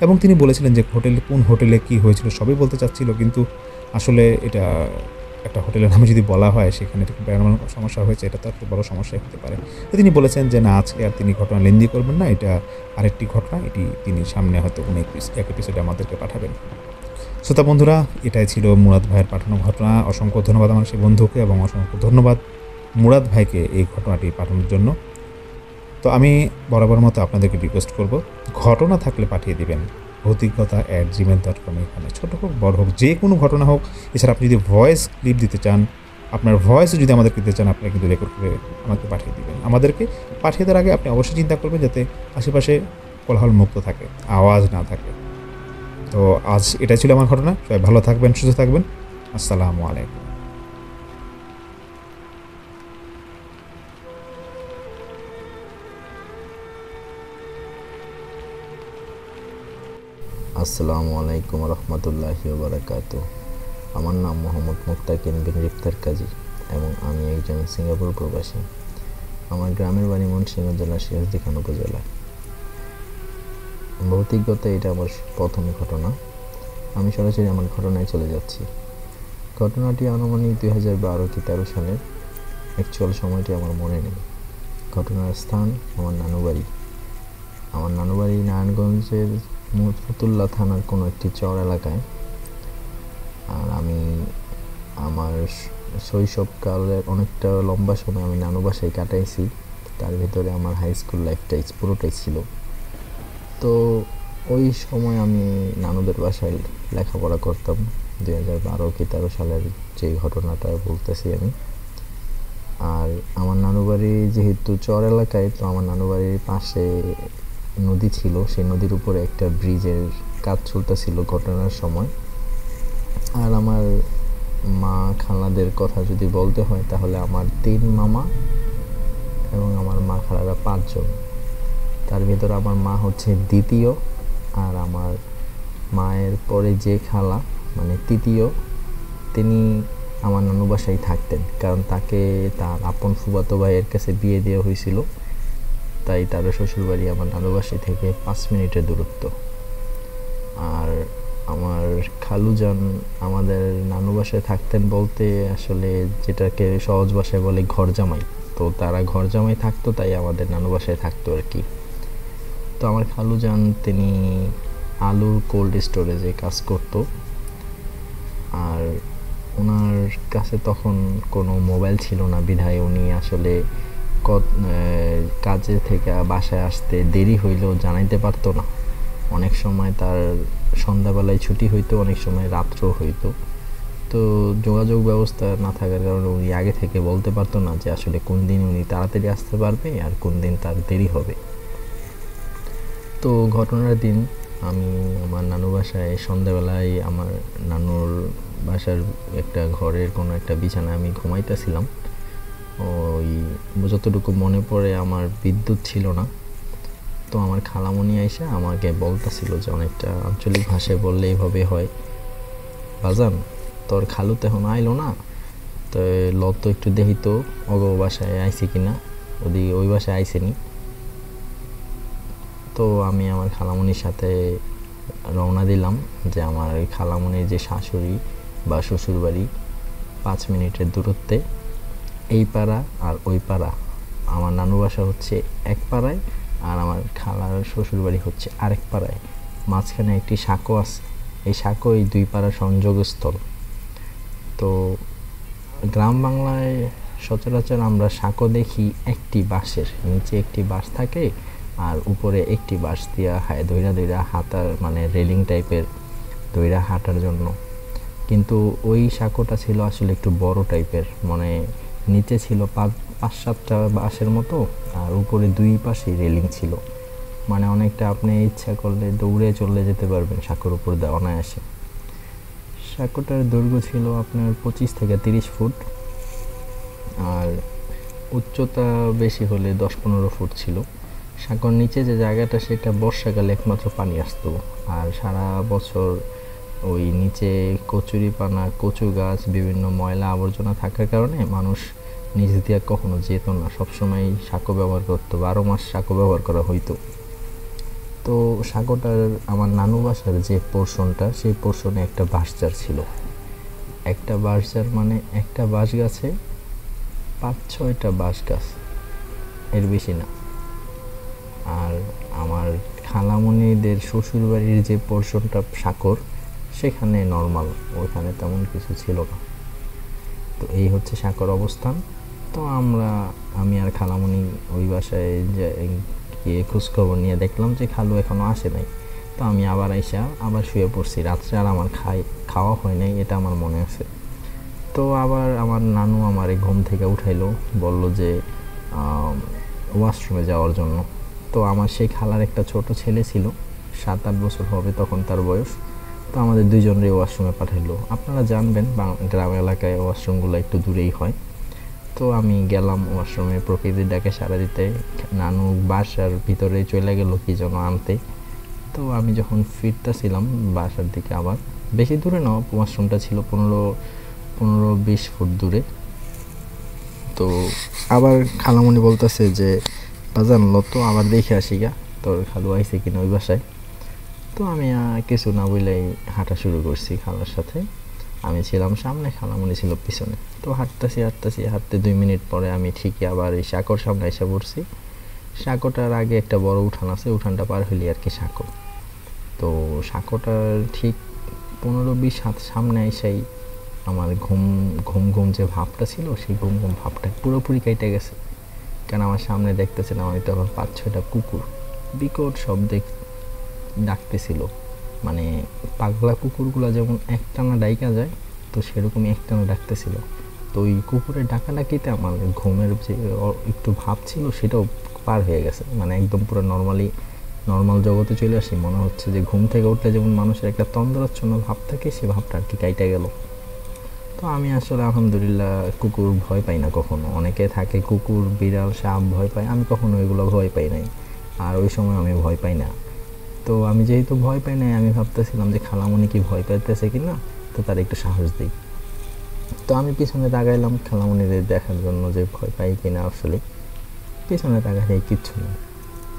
এবং তিনি বলেছিলেন যে কোন হোটেলে কী হয়েছিল সবই বলতে চাচ্ছিল, কিন্তু আসলে এটা একটা হোটেলের নামে যদি বলা হয় সেখানে প্যারানর্মাল সমস্যা হয়েছে, এটা তো একটা বড় সমস্যাই হতে পারে। তো তিনি বলেছেন যে না, আজকে আর তিনি ঘটনা লেন্দি করবেন না, এটা আরেকটি ঘটনা, এটি তিনি সামনে হয়তো কোনো এক এপিসোডে আমাদেরকে পাঠাবেন। শ্রোতা বন্ধুরা, এটাই ছিল মুরাদ ভাইয়ের পাঠানো ঘটনা। অসংখ্য ধন্যবাদ আমার সেই বন্ধুকে, এবং অসংখ্য ধন্যবাদ মুরাদ ভাইকে এই ঘটনাটি পাঠানোর জন্য। তো আমি বরাবর মতো আপনাদেরকে রিকোয়েস্ট করব, ঘটনা থাকলে পাঠিয়ে দিবেন ভৌতিকতা@gmail.com। এখানে ছোটো হোক বড় হোক, যে কোনো ঘটনা হোক। এছাড়া আপনি যদি ভয়েস ক্লিপ দিতে চান, আপনার ভয়েস যদি আমাদেরকে দিতে চান, আপনারা কিন্তু রেকর্ড করে আমাকে পাঠিয়ে দিবেন। আমাদেরকে পাঠিয়ে দেওয়ার আগে আপনি অবশ্যই চিন্তা করবেন যাতে আশেপাশে কোলাহল মুক্ত থাকে, আওয়াজ না থাকে। তো আজ এটাই ছিল আমার ঘটনা। সবাই ভালো থাকবেন, সুস্থ থাকবেন। আসসালামু আলাইকুম। আসসালামু আলাইকুম রহমতুল্লাহি বারাকাতু। আমার নাম মোহাম্মদ মুক্তাকিন বিন গ্রেপ্তার কাজী এবং আমি একজন সিঙ্গাপুর প্রবাসী। আমার গ্রামের বাড়ি ময়মনসিংহ জেলার সিরাজদিখান উপজেলায়। ভৌতিকতা এটা আমার প্রথম ঘটনা। আমি সরাসরি আমার ঘটনায় চলে যাচ্ছি। ঘটনাটি আনুমানিক 2012 কি 13 সালের, অ্যাকচুয়াল সময়টি আমার মনে নেই। ঘটনার স্থান আমার নানু বাড়ি। আমার নানু বাড়ি নারায়ণগঞ্জের ফতুল্লা থানার কোনো একটি চর এলাকায়। আর আমি আমার শৈশবকালের অনেকটা লম্বা সময় আমি নানু বাসায় কাটাইছি। তার ভিতরে আমার হাই স্কুল লাইফটাই পুরোটাই ছিল। তো ওই সময় আমি নানুদের বাসায় লেখাপড়া করতাম। 2012 কি 13 সালের যে ঘটনাটা বলতেছি আমি। আর আমার নানু বাড়ি যেহেতু চর এলাকায়, তো আমার নানু বাড়ির পাশে নদী ছিল। সেই নদীর উপরে একটা ব্রিজের কাজ চলতেছিল ঘটনার সময়। আর আমার মা খালাদের কথা যদি বলতে হয় তাহলে আমার 3 মামা এবং আমার মা খালারা 5 জন। তার ভিতরে আমার মা হচ্ছে দ্বিতীয়, আর আমার মায়ের পরে যে খালা মানে তৃতীয়, তিনি আমার নানু বাসায় থাকতেন, কারণ তাকে তার আপন ফুফাতো ভাইয়ের কাছে বিয়ে দেওয়া হয়েছিল। তাই তার শ্বশুরবাড়ি আমার নানু বাসায় থেকে 5 মিনিটের দূরত্ব। আর আমার খালুজান আমাদের নানু বাসায় থাকতেন বলতে আসলে যেটাকে সহজ ভাষায় বলে ঘর জামাই। তো তারা ঘর জামাই থাকতো, তাই আমাদের নানু বাসায় থাকতো আর কি। তো আমার খালুজান তিনি আলুর কোল্ড স্টোরেজে কাজ করতো। আর ওনার কাছে তখন কোনো মোবাইল ছিল না, বিধায় উনি আসলে কাজে থেকে বাসায় আসতে দেরি হইলেও জানাইতে পারতো না। অনেক সময় তার সন্ধ্যাবেলায় ছুটি হইতো, অনেক সময় রাত্রেও হইতো। তো যোগাযোগ ব্যবস্থা না থাকার কারণে উনি আগে থেকে বলতে পারতো না যে আসলে কোন দিন উনি তাড়াতাড়ি আসতে পারবে আর কোন দিন তার দেরি হবে। তো ঘটনার দিন আমি আমার নানু বাসায় সন্ধ্যাবেলায় আমার নানুর বাসার একটা ঘরের কোনো একটা বিছানায় আমি ঘুমাইতেছিলাম। ওই যতটুকু মনে পড়ে আমার বিদ্যুৎ ছিল না। তো আমার খালামণি আইসা আমাকে বলতেছিল যে অনেকটা আঞ্চলিক ভাষায় বললে এইভাবে হয়, বাজান তোর খালু তো এখন আইলো না, তো তো একটু দেখি তো অগ বাসায় আইসি কিনা, ওই বাসায় আইসেনি। তো আমি আমার খালামণির সাথে রওনা দিলাম যে আমার ওই খালামণির যে শাশুড়ি বা শ্বশুরবাড়ি 5 মিনিটের দূরত্বে, এই পাড়া আর ওই পাড়া। আমার নানু বাসা হচ্ছে এক পাড়ায় আর আমার খালার শ্বশুরবাড়ি হচ্ছে আরেক পাড়ায়। মাঝখানে একটি সাঁকো আছে, এই সাঁকো এই 2 পাড়ার সংযোগস্থল। তো গ্রাম বাংলায় সচরাচর আমরা সাঁকো দেখি একটি বাঁশের নিচে একটি বাঁশ থাকে আর উপরে একটি বাঁশ দিয়া ধইরা হাতার মানে রেলিং টাইপের দইরা হাঁটার জন্য। কিন্তু ওই সাঁকোটা ছিল আসলে একটু বড় টাইপের, মানে নিচে ছিল 5-7টা বাঁশের মতো, আর উপরে 2 পাশে রেলিং ছিল, মানে অনেকটা আপনি ইচ্ছা করলে দৌড়ে চলে যেতে পারবেন সাঁকোর উপর দিয়ে অনায়াসে। সাঁকোটার দৈর্ঘ্য ছিল আপনার 25 থেকে 30 ফুট, আর উচ্চতা বেশি হলে 10-15 ফুট ছিল। সাঁকোর নিচে যে জায়গাটা সেটা বর্ষাকালে একমাত্র পানি আসতো, আর সারা বছর ওই নিচে কচুরিপানা, কচু গাছ, বিভিন্ন ময়লা আবর্জনা থাকার কারণে মানুষ নিচ দিয়ে কখনো যেত না, সবসময় সাঁকো ব্যবহার করতো, 12 মাস সাঁকো ব্যবহার করা হইতো। তো সাঁকোটার আমার নানু বাসার যে পোর্শনটা, সেই পোর্শনে একটা বাঁশঝাড় ছিল। একটা বাঁশঝাড় মানে একটা বাঁশ গাছে 5-6টা বাঁশ গাছ, এর বেশি না। আর আমার খালামণিদের শ্বশুরবাড়ির যে পোর্শনটা সাঁকোর, সেখানে নর্মাল, ওইখানে তেমন কিছু ছিল না। তো এই হচ্ছে সাঁকোর অবস্থান। তো আমি আর খালামণি ওই বাসায় গিয়ে খোঁজখবর নিয়ে দেখলাম যে খালু এখনও আসে নাই। তো আমি আবার আবার শুয়ে পড়ছি। রাত্রে আর আমার খাওয়া হয় নাই, এটা আমার মনে আছে। তো আবার আমার নানু আমার ঘুম থেকে উঠাইলো, বলল যে ওয়াশরুমে যাওয়ার জন্য। তো আমার সেই খালার একটা ছোট ছেলে ছিল, 7-8 বছর হবে তখন তার বয়স। তো আমাদের দুইজনেরই ওয়াশরুমে পাঠাইলো। আপনারা জানবেন গ্রাম এলাকায় ওয়াশরুমগুলো একটু দূরেই হয়। তো আমি গেলাম ওয়াশরুমে প্রকৃতির ডাকে সাড়া দিতে। নানু বাসার ভিতরে চলে গেল কি যেন আনতে। তো আমি যখন ফিরতেছিলাম বাসার দিকে, আবার বেশি দূরে না, ওয়াশরুমটা ছিল 15-20 ফুট দূরে। তো আবার খালামণি বলতেছে যে বাজান লত আবার দেখে আসি গা, তোর খালু আইসে কিনা ওই বাসায়। তো আমি কিছু না বলেই হাঁটা শুরু করছি খালার সাথে। আমি ছিলাম সামনে, খালামণি ছিল পিছনে। তো হাঁটতে 2 মিনিট পরে আমি ঠিকই আবার এই সাঁকোর সামনে এসে পড়ছি। সাঁকোটার আগে একটা বড় উঠান আছে, উঠানটা পার হইলে আর কি সাঁকো। তো সাঁকোটার ঠিক 15-20 হাত সামনে এসেই আমার ঘুম যে ভাবটা ছিল, সেই ঘুম ভাবটা পুরোপুরি কেটে গেছে। কারণ আমার সামনে দেখতেছিলাম আমি তখন 5-6টা কুকুর বিকট শব্দে ডাকতেছিল। মানে পাগলা কুকুরগুলো যেমন একটানা ডাইকা যায়, তো সেরকমই একটানা ডাকতেছিল। তো ওই কুকুরের ডাকাডাকিতে আমার ঘুমের যে একটু ভাব ছিল সেটাও পার হয়ে গেছে, মানে একদম পুরো নর্মাল জগতে চলে আসি। মনে হচ্ছে যে ঘুম থেকে উঠলে যেমন মানুষের একটা তন্দ্রাচ্ছন্ন ভাব থাকে, সে ভাবটা আর কি কাইটা গেল। তো আমি আসলে আলহামদুলিল্লাহ কুকুর ভয় পাই না কখনো। অনেকে থাকে কুকুর, বিড়াল, সাপ ভয় পায়, আমি কখনো এগুলো ভয় পাই নাই, আর ওই সময় আমি ভয় পাই না। তো আমি যেহেতু ভয় পাই নাই, আমি ভাবতেছিলাম যে খালামণি কি ভয় পাইতেছে কিনা, তো তার একটু সাহস দিই। তো আমি পিছনে তাকাইলাম খালামণিদের দেখার জন্য যে ভয় পাই কিনা। আসলে পিছনে তাকাই কিচ্ছু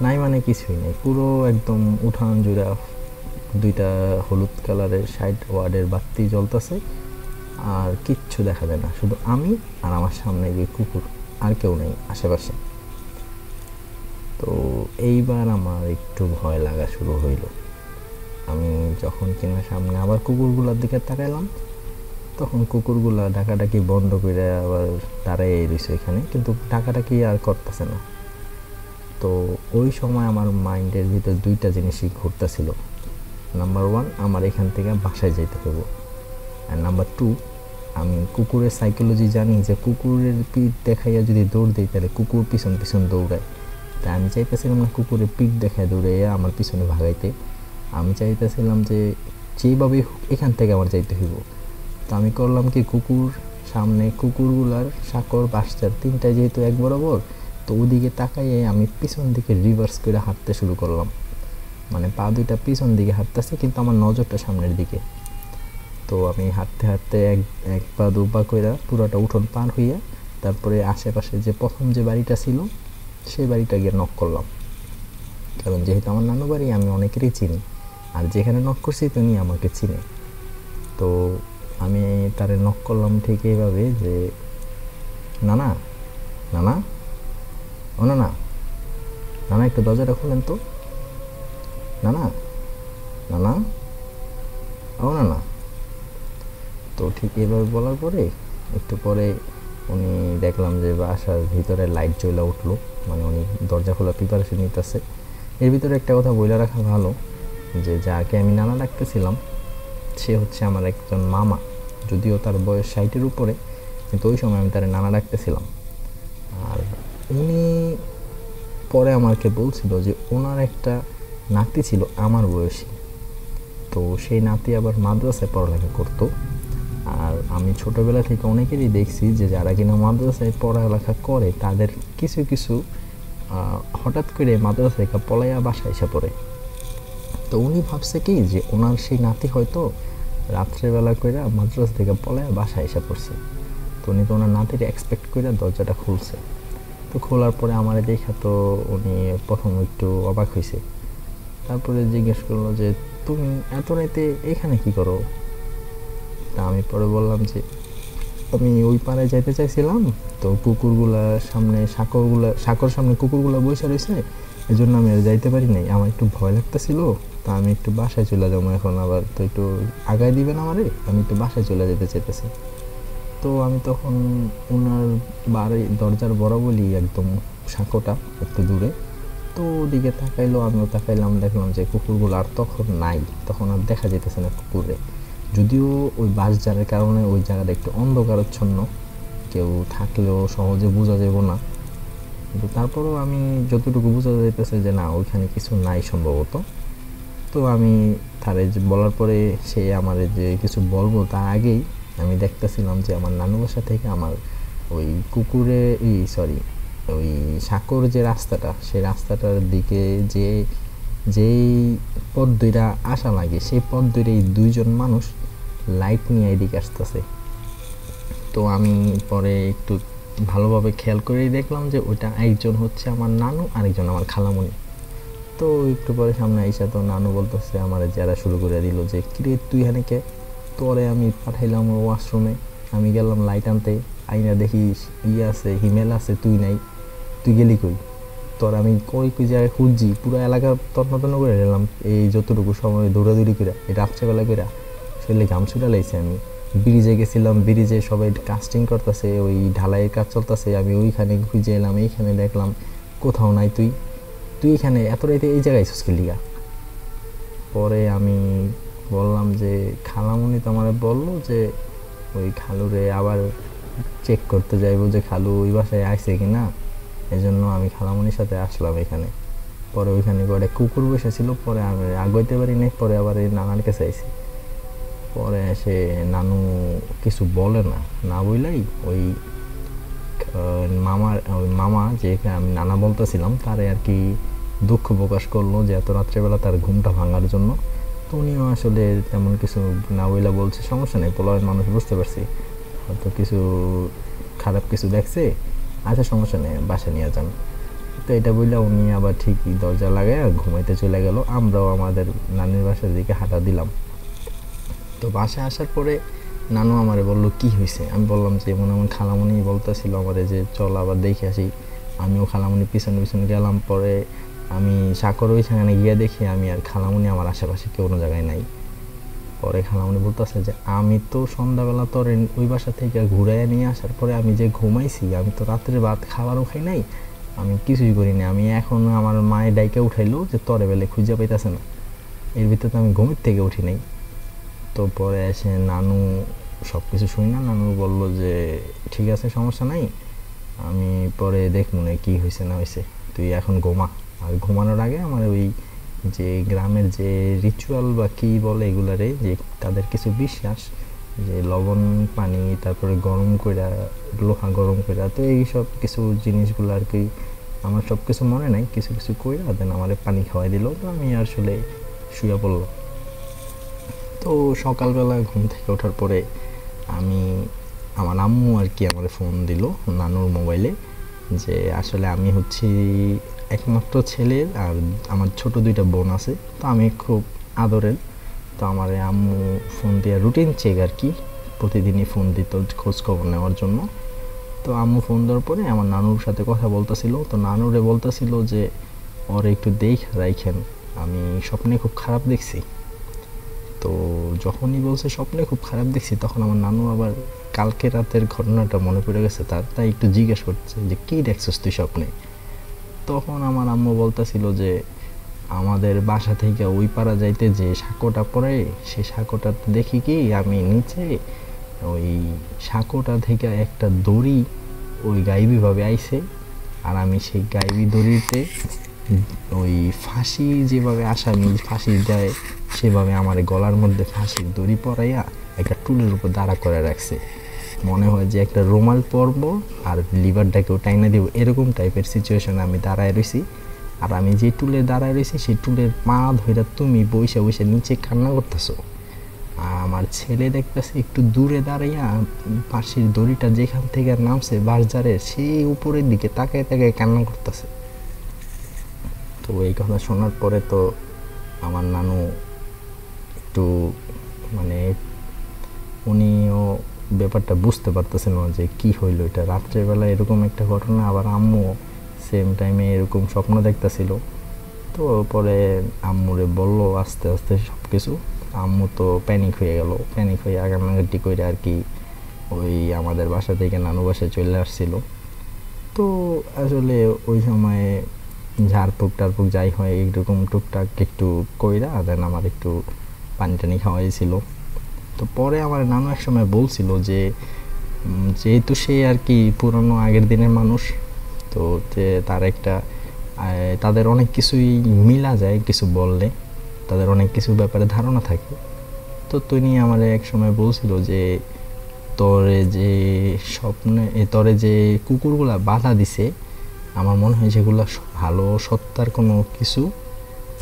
নাই, মানে কিছুই নেই। পুরো একদম উঠান জুড়ে 2টা হলুদ কালারের সাইড ওয়ার্ডের বাতি জ্বলতেছে, আর কিচ্ছু দেখা যায় না, শুধু আমি আর আমার সামনে যে কুকুর, আর কেউ নেই আশেপাশে। তো এইবার আমার একটু ভয় লাগা শুরু হইল। আমি যখন কিনা সামনে আবার কুকুরগুলোর দিকে তাকাইলাম, তখন কুকুরগুলা ডাকাডাকি বন্ধ করে আবার দাঁড়াই রয়েছে এখানে, কিন্তু ডাকাডাকি আর করতেছে না। তো ওই সময় আমার মাইন্ডের ভিতর 2টা জিনিসই ঘুরতেছিল। নাম্বার 1, আমার এখান থেকে বাসায় যেতে হবে, আর নাম্বার 2, আমি কুকুরের সাইকোলজি জানি যে কুকুরের পিঠ দেখাইয়া যদি দৌড় দিই তাহলে কুকুর পিছন পিছন দৌড়ায়। তাই আমি চাইতেছিলাম না কুকুরের পিঠ দেখায় দৌড়াইয়া আমার পিছনে ভাগাইতে। আমি চাইতেছিলাম যে যেভাবে এখান থেকে আমার যাইতে হইব। তো আমি করলাম কি, কুকুর সামনে, কুকুরগুলার সাঁকোর বাঁশঝাড় 3টা যেহেতু এক বরাবর, তো ওদিকে তাকাইয়ে আমি পিছন দিকে রিভার্স করে হাঁটতে শুরু করলাম। মানে পা 2টা পিছন দিকে হাঁটতেছে, কিন্তু আমার নজরটা সামনের দিকে। তো আমি হাঁটতে হাঁটতে এক পা 2 পা করে পুরোটা উঠোন পার হইয়া তারপরে আশেপাশে যে প্রথম যে বাড়িটা ছিল সেই বাড়িটা গিয়ে নক করলাম। কারণ যেহেতু আমার নানু বাড়ি, আমি অনেকেরই চিনি, আর যেখানে নক করছি তিনি আমাকে চিনে। তো আমি তারে নক করলাম ঠিক এইভাবে যে নানা, নানা, ও নানা, নানা একটু দরজাটা খুলেন তো, নানা, নানা, ও নানা। তো ঠিক এভাবে বলার পরে একটু পরে উনি দেখলাম যে বাসার ভিতরে লাইট জ্বলে উঠলো, মানে উনি দরজা খোলার প্রিপারেশন নিতেছে। এর ভিতরে একটা কথা বলে রাখা ভালো, যে যাকে আমি নানা ডাকতেছিলাম সে হচ্ছে আমার একজন মামা, যদিও তার বয়স 60-এর উপরে, কিন্তু ওই সময় আমি তার নানা ডাকতেছিলাম। আর উনি পরে আমাকে বলছিল যে ওনার একটা নাতি ছিল আমার বয়সী, তো সেই নাতি আবার মাদ্রাসায় পড়ালেখা করতো। আর আমি ছোটোবেলা থেকে অনেকেরই দেখছি যে যারা কিনা মাদ্রাসায় পড়ালেখা করে তাদের কিছু কিছু হঠাৎ করে মাদ্রাসা থেকে পলাইয়া বাসায় এসে পড়ে। তো উনি ভাবছে কি যে ওনার সেই নাতি হয়তো রাত্রেবেলা করে মাদ্রাসা থেকে পলাইয়া বাসায় এসে পড়ছে। তো উনি তো ওনার নাতির এক্সপেক্ট করে দরজাটা খুলছে। তো খোলার পরে আমার দেখা তো উনি প্রথম একটু অবাক হয়েছে। তারপরে জিজ্ঞেস করলো যে তুমি এত রাতে এখানে কি করো? তা আমি পরে বললাম যে আমি ওই পাড়ায় যাইতে চাইছিলাম, তো কুকুরগুলার সামনে সাঁকর সামনে কুকুরগুলা বসে রয়েছে, এই জন্য আমি আর যাইতে পারি নাই। আমার একটু ভয় লাগতেছিল, তা আমি একটু বাসায় চলে যাবো এখন। আবার তো একটু আগায় দিবেন আমারে, আমি একটু বাসায় চলে যেতে চাইতেছি। তো আমি তখন ওনার বাড়ি দরজার বরাবরই একদম সাঁকোটা একটু দূরে, তো ওদিকে তাকাইলো, আমিও তাকাইলাম, দেখলাম যে কুকুরগুলো আর তখন নাই, তখন আর দেখা যেতেছে না কুকুরে। যদিও ওই বাঁশঝাড়ের কারণে ওই জায়গাটা একটু অন্ধকারাচ্ছন্ন, কেউ থাকলেও সহজে বোঝা যাব না, কিন্তু তারপরেও আমি যতটুকু বোঝা যাইতেছে যে না ওইখানে কিছু নাই সম্ভবত। তো আমি তারে বলার পরে সে আমার যে কিছু বলবো তার আগেই আমি দেখতেছিলাম যে আমার নানু বাসা থেকে আমার ওই কুকুরে ওই সাঁকোর যে রাস্তাটা, সেই রাস্তাটার দিকে যেই পথ দুইটা আসা লাগে, সেই পথ দুইটাই দুইজন মানুষ লাইট নিয়ে এদিকে আসতেছে। তো আমি পরে একটু ভালোভাবে খেয়াল করেই দেখলাম যে ওইটা একজন হচ্ছে আমার নানু, আরেকজন আমার খালামণি। তো একটু পরে সামনে আইসা তো নানু বলতেছে আমার যারা শুরু করে দিল যে কিরে তুই এখানে কে? তোরে আমি পাঠাইলাম ওয়াশরুমে, আমি গেলাম লাইট আনতে, আইনা দেখি আছে হিমেল আছে, তুই নাই, তুই গেলি কই? তোর আমি কই জায়গায় খুঁজছি, পুরো এলাকা তন্ন করে গেলাম এই যতটুকু সময় দৌড়াদৌড়ি করে, এই রাত্রেবেলা করে শরীরে ঘাম ছুটা লাগছে। আমি ব্রিজে গেছিলাম, ব্রিজে সবাই কাস্টিং করতেছে, ওই ঢালাইয়ের কাজ চলতেছে, আমি ওইখানে খুঁজে এলাম, এইখানে দেখলাম কোথাও নাই। তুই এখানে এত রাইতে এই জায়গায় এসেছিস কি লিগা? পরে আমি বললাম যে খালামণি তো আমার বললো যে ওই খালুরে আবার চেক করতে যাইবো যে খালু ওই বাসায় আসছে কি না, এই জন্য আমি খালামণির সাথে আসলাম এখানে। পরে ওইখানে করে কুকুর বসেছিল, পরে আমি আগাইতে পারি নাই, পরে আবার এই নানার কাছে আইছি। পরে এসে নানু কিছু বলে না বললেই ওই মামা যে আমি নানা বলতেছিলাম তারে আর কি দুঃখ প্রকাশ করলো যে এত রাত্রেবেলা তার ঘুমটা ভাঙার জন্য। তো উনিও আসলে তেমন কিছু না বইলা বলছে সমস্যা নেই, পোলাওয়ের মানুষ, বুঝতে পারছি হয়তো কিছু খারাপ কিছু দেখছে, আচ্ছা সমস্যা নেই বাসা নিয়ে যান। তো এটা বললে উনি আবার ঠিকই দরজা লাগায় ঘুমাইতে চলে গেল। আমরাও আমাদের নানির বাসার দিকে হাঁটা দিলাম। তো বাসায় আসার পরে নানু আমারে বললো কি হয়েছে? আমি বললাম যে মনে মনে খালামণি বলতেছিল আমারে যে চল আবার দেখে আসি। আমিও খালামণি পিছনে গেলাম। পরে আমি সাঁকর ওইখানে গিয়ে দেখি আমি আর খালামণি আমার আশেপাশে কেউ কোনো জায়গায় নাই। পরে খালামণি বলতেছে যে আমি তো সন্ধ্যাবেলা তোর ওই বাসা থেকে ঘুরাইয়া নিয়ে আসার পরে আমি যে ঘুমাইছি, আমি তো রাত্রে ভাত খাবারও খাই নাই, আমি কিছুই করি না। আমি এখন আমার মায়ের ডাইকে উঠাইলো যে তরে বেলে খুঁজে পাইতেছে না, এর ভিতরে তো আমি ঘুমের থেকে উঠি নাই। তো পরে এসে নানু সব কিছু শুনি না, নানু বললো যে ঠিক আছে সমস্যা নাই, আমি পরে দেখবো না কী হয়েছে না হয়েছে, তুই এখন ঘুমা। আর ঘুমানোর আগে আমার ওই যে গ্রামের যে রিচুয়াল বা কী বলে এগুলারে, যে তাদের কিছু বিশ্বাস যে লবণ পানি তারপরে গরম কইরা লোহা গরম কইরা, তো এই সব কিছু জিনিসগুলো আর কি আমার সব কিছু মনে নাই, কিছু কিছু কইরা দেন আমার পানি খাওয়াই দিল। তো আমি আসলে শুয়ে পড়লাম। তো সকালবেলা ঘুম থেকে ওঠার পরে আমার আম্মু আর কি আমার ফোন দিল নানুর মোবাইলে, যে আসলে আমি হচ্ছি একমাত্র ছেলের, আর আমার ছোট দুইটা বোন আছে, তো আমি খুব আদরের। তো আমার আম্মু ফোন দিয়ে রুটিন চেক আর কি প্রতিদিনই ফোন দিত খোঁজ খবর নেওয়ার জন্য। তো আম্মু ফোন দেওয়ার পরে আমার নানুর সাথে কথা বলতেছিল। তো নানুরে বলতেছিল যে ওর একটু রাইখেন, আমি স্বপ্নে খুব খারাপ দেখছি। তো যখনই বলছে স্বপ্নে খুব খারাপ দেখছি, তখন আমার নানু আবার কালকে রাতের ঘটনাটা মনে পড়ে গেছে তার, তাই একটু জিজ্ঞেস করছে যে কী দেখছিস তুই স্বপ্নে? তখন আমার আম্মু বলতেছিল যে আমাদের বাসা থেকে ওই পাড়া যাইতে যে সাঁকোটা পড়ে, সেই সাঁকোটা দেখি কি আমি নিচে ওই সাঁকোটা থেকে একটা দড়ি ওই গাইবিভাবে আইছে, আর আমি সেই গাইবি দড়িতে ওই ফাঁসি যেভাবে আসামি ফাঁসি দেয় সেভাবে আমার গলার মধ্যে ফাঁসির দড়ি পরাইয়া একটা টুলের উপর দাঁড়া করে রাখছে। মনে হয় যে একটা রুমাল পরব আর লিভারটাকেও টাইনা দিব, এরকম টাইপের সিচুয়েশনে আমি দাঁড়ায় রয়েছি। আর আমি যে টুলে দাঁড়ায় রয়েছি সেই টুলের পা ধইরা তুমি বসে বসে নিচে কান্না করতেছো। আর আমার ছেলে দেখতেছে একটু দূরে দাঁড়াইয়া ফাঁসির দড়িটা যেখান থেকে নামছে বাসজারের সেই উপরের দিকে তাকায় তাকায় কান্না করতেছে। তো এই কথা শোনার পরে তো আমার নানু একটু মানে উনিও ব্যাপারটা বুঝতে পারতেছিল না যে কী হইলো এটা, রাত্রেবেলা এরকম একটা ঘটনা, আবার আম্মু সেম টাইমে এরকম স্বপ্ন দেখতেছিল। তো পরে আম্মুরে বললো আস্তে আস্তে সব কিছু। আম্মু তো প্যানিক হয়ে গেল, প্যানিক হয়ে আগামাগাটি করে আর কি ওই আমাদের বাসা থেকে নানু বাসায় চলে আসছিল। তো আসলে ওই সময়ে ঝাড়ফুঁক টাড়ফুঁক যাই হয় এরকম টুকটাক একটু কইরা দেন আমার একটু পানি টানি খাওয়াইছিল। তো পরে আমার নানু এক সময় বলছিল যে যেহেতু সে আর কি পুরনো আগের দিনের মানুষ, তো যে তার একটা তাদের অনেক কিছুই মিলা যায়, কিছু বললে তাদের অনেক কিছু ব্যাপারে ধারণা থাকে। তো তিনি আমার এক সময় বলছিল যে তোরে যে স্বপ্নে তোরে যে কুকুরগুলা বাধা দিছে, আমার মনে হয় যেগুলো ভালো সত্তার কোনো কিছু,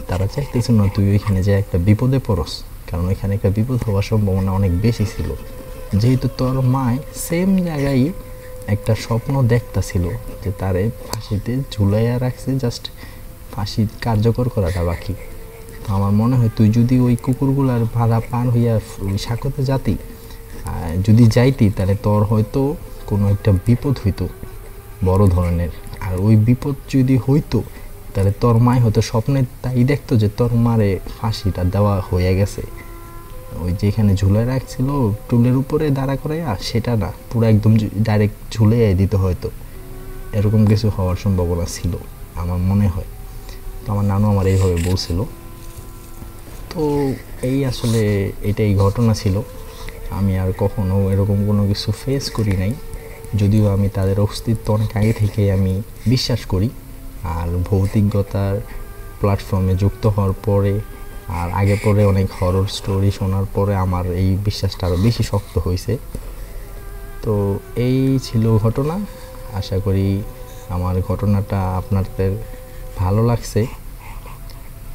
তারা চাইতেছিল না তুই ওইখানে যে একটা বিপদে পড়স, কারণ ওইখানে একটা বিপদ হওয়ার সম্ভাবনা অনেক বেশি ছিল। যেহেতু তোর মায় সেম জায়গায় একটা স্বপ্ন দেখতাছিল যে তারে ফাঁসিতে ঝুলাইয়া রাখছে, জাস্ট ফাঁসি কার্যকর করাটা বাকি। তো আমার মনে হয় তুই যদি ওই কুকুরগুলার বাধা পার হইয়া ওই সাঁকোতে যাতি, যদি যাইতি, তাহলে তোর হয়তো কোনো একটা বিপদ হইতো বড় ধরনের। আর ওই বিপদ যদি হইতো তাহলে তোর মায় হয়তো স্বপ্নে তাই দেখতো যে তোর মারে ফাঁসিটা দেওয়া হয়ে গেছে, ওই যেখানে ঝুলে রাখছিল টুলের উপরে দাঁড়া করাইয়া, সেটা না, পুরো একদম ডাইরেক্ট ঝুলে দিতে হয়তো, এরকম কিছু হওয়ার সম্ভাবনা ছিল আমার মনে হয়। তো আমার নানু আমার এইভাবে বলছিল। তো এই আসলে এটাই ঘটনা ছিল। আমি আর কখনো এরকম কোনো কিছু ফেস করি নাই, যদিও আমি তাদের অস্তিত্ব অনেক আগে থেকে আমি বিশ্বাস করি। আর ভৌতিকতার প্ল্যাটফর্মে যুক্ত হওয়ার পরে আর আগে পরে অনেক হরর স্টোরি শোনার পরে আমার এই বিশ্বাসটা আরও বেশি শক্ত হয়েছে। তো এই ছিল ঘটনা। আশা করি আমার ঘটনাটা আপনাদের ভালো লাগছে।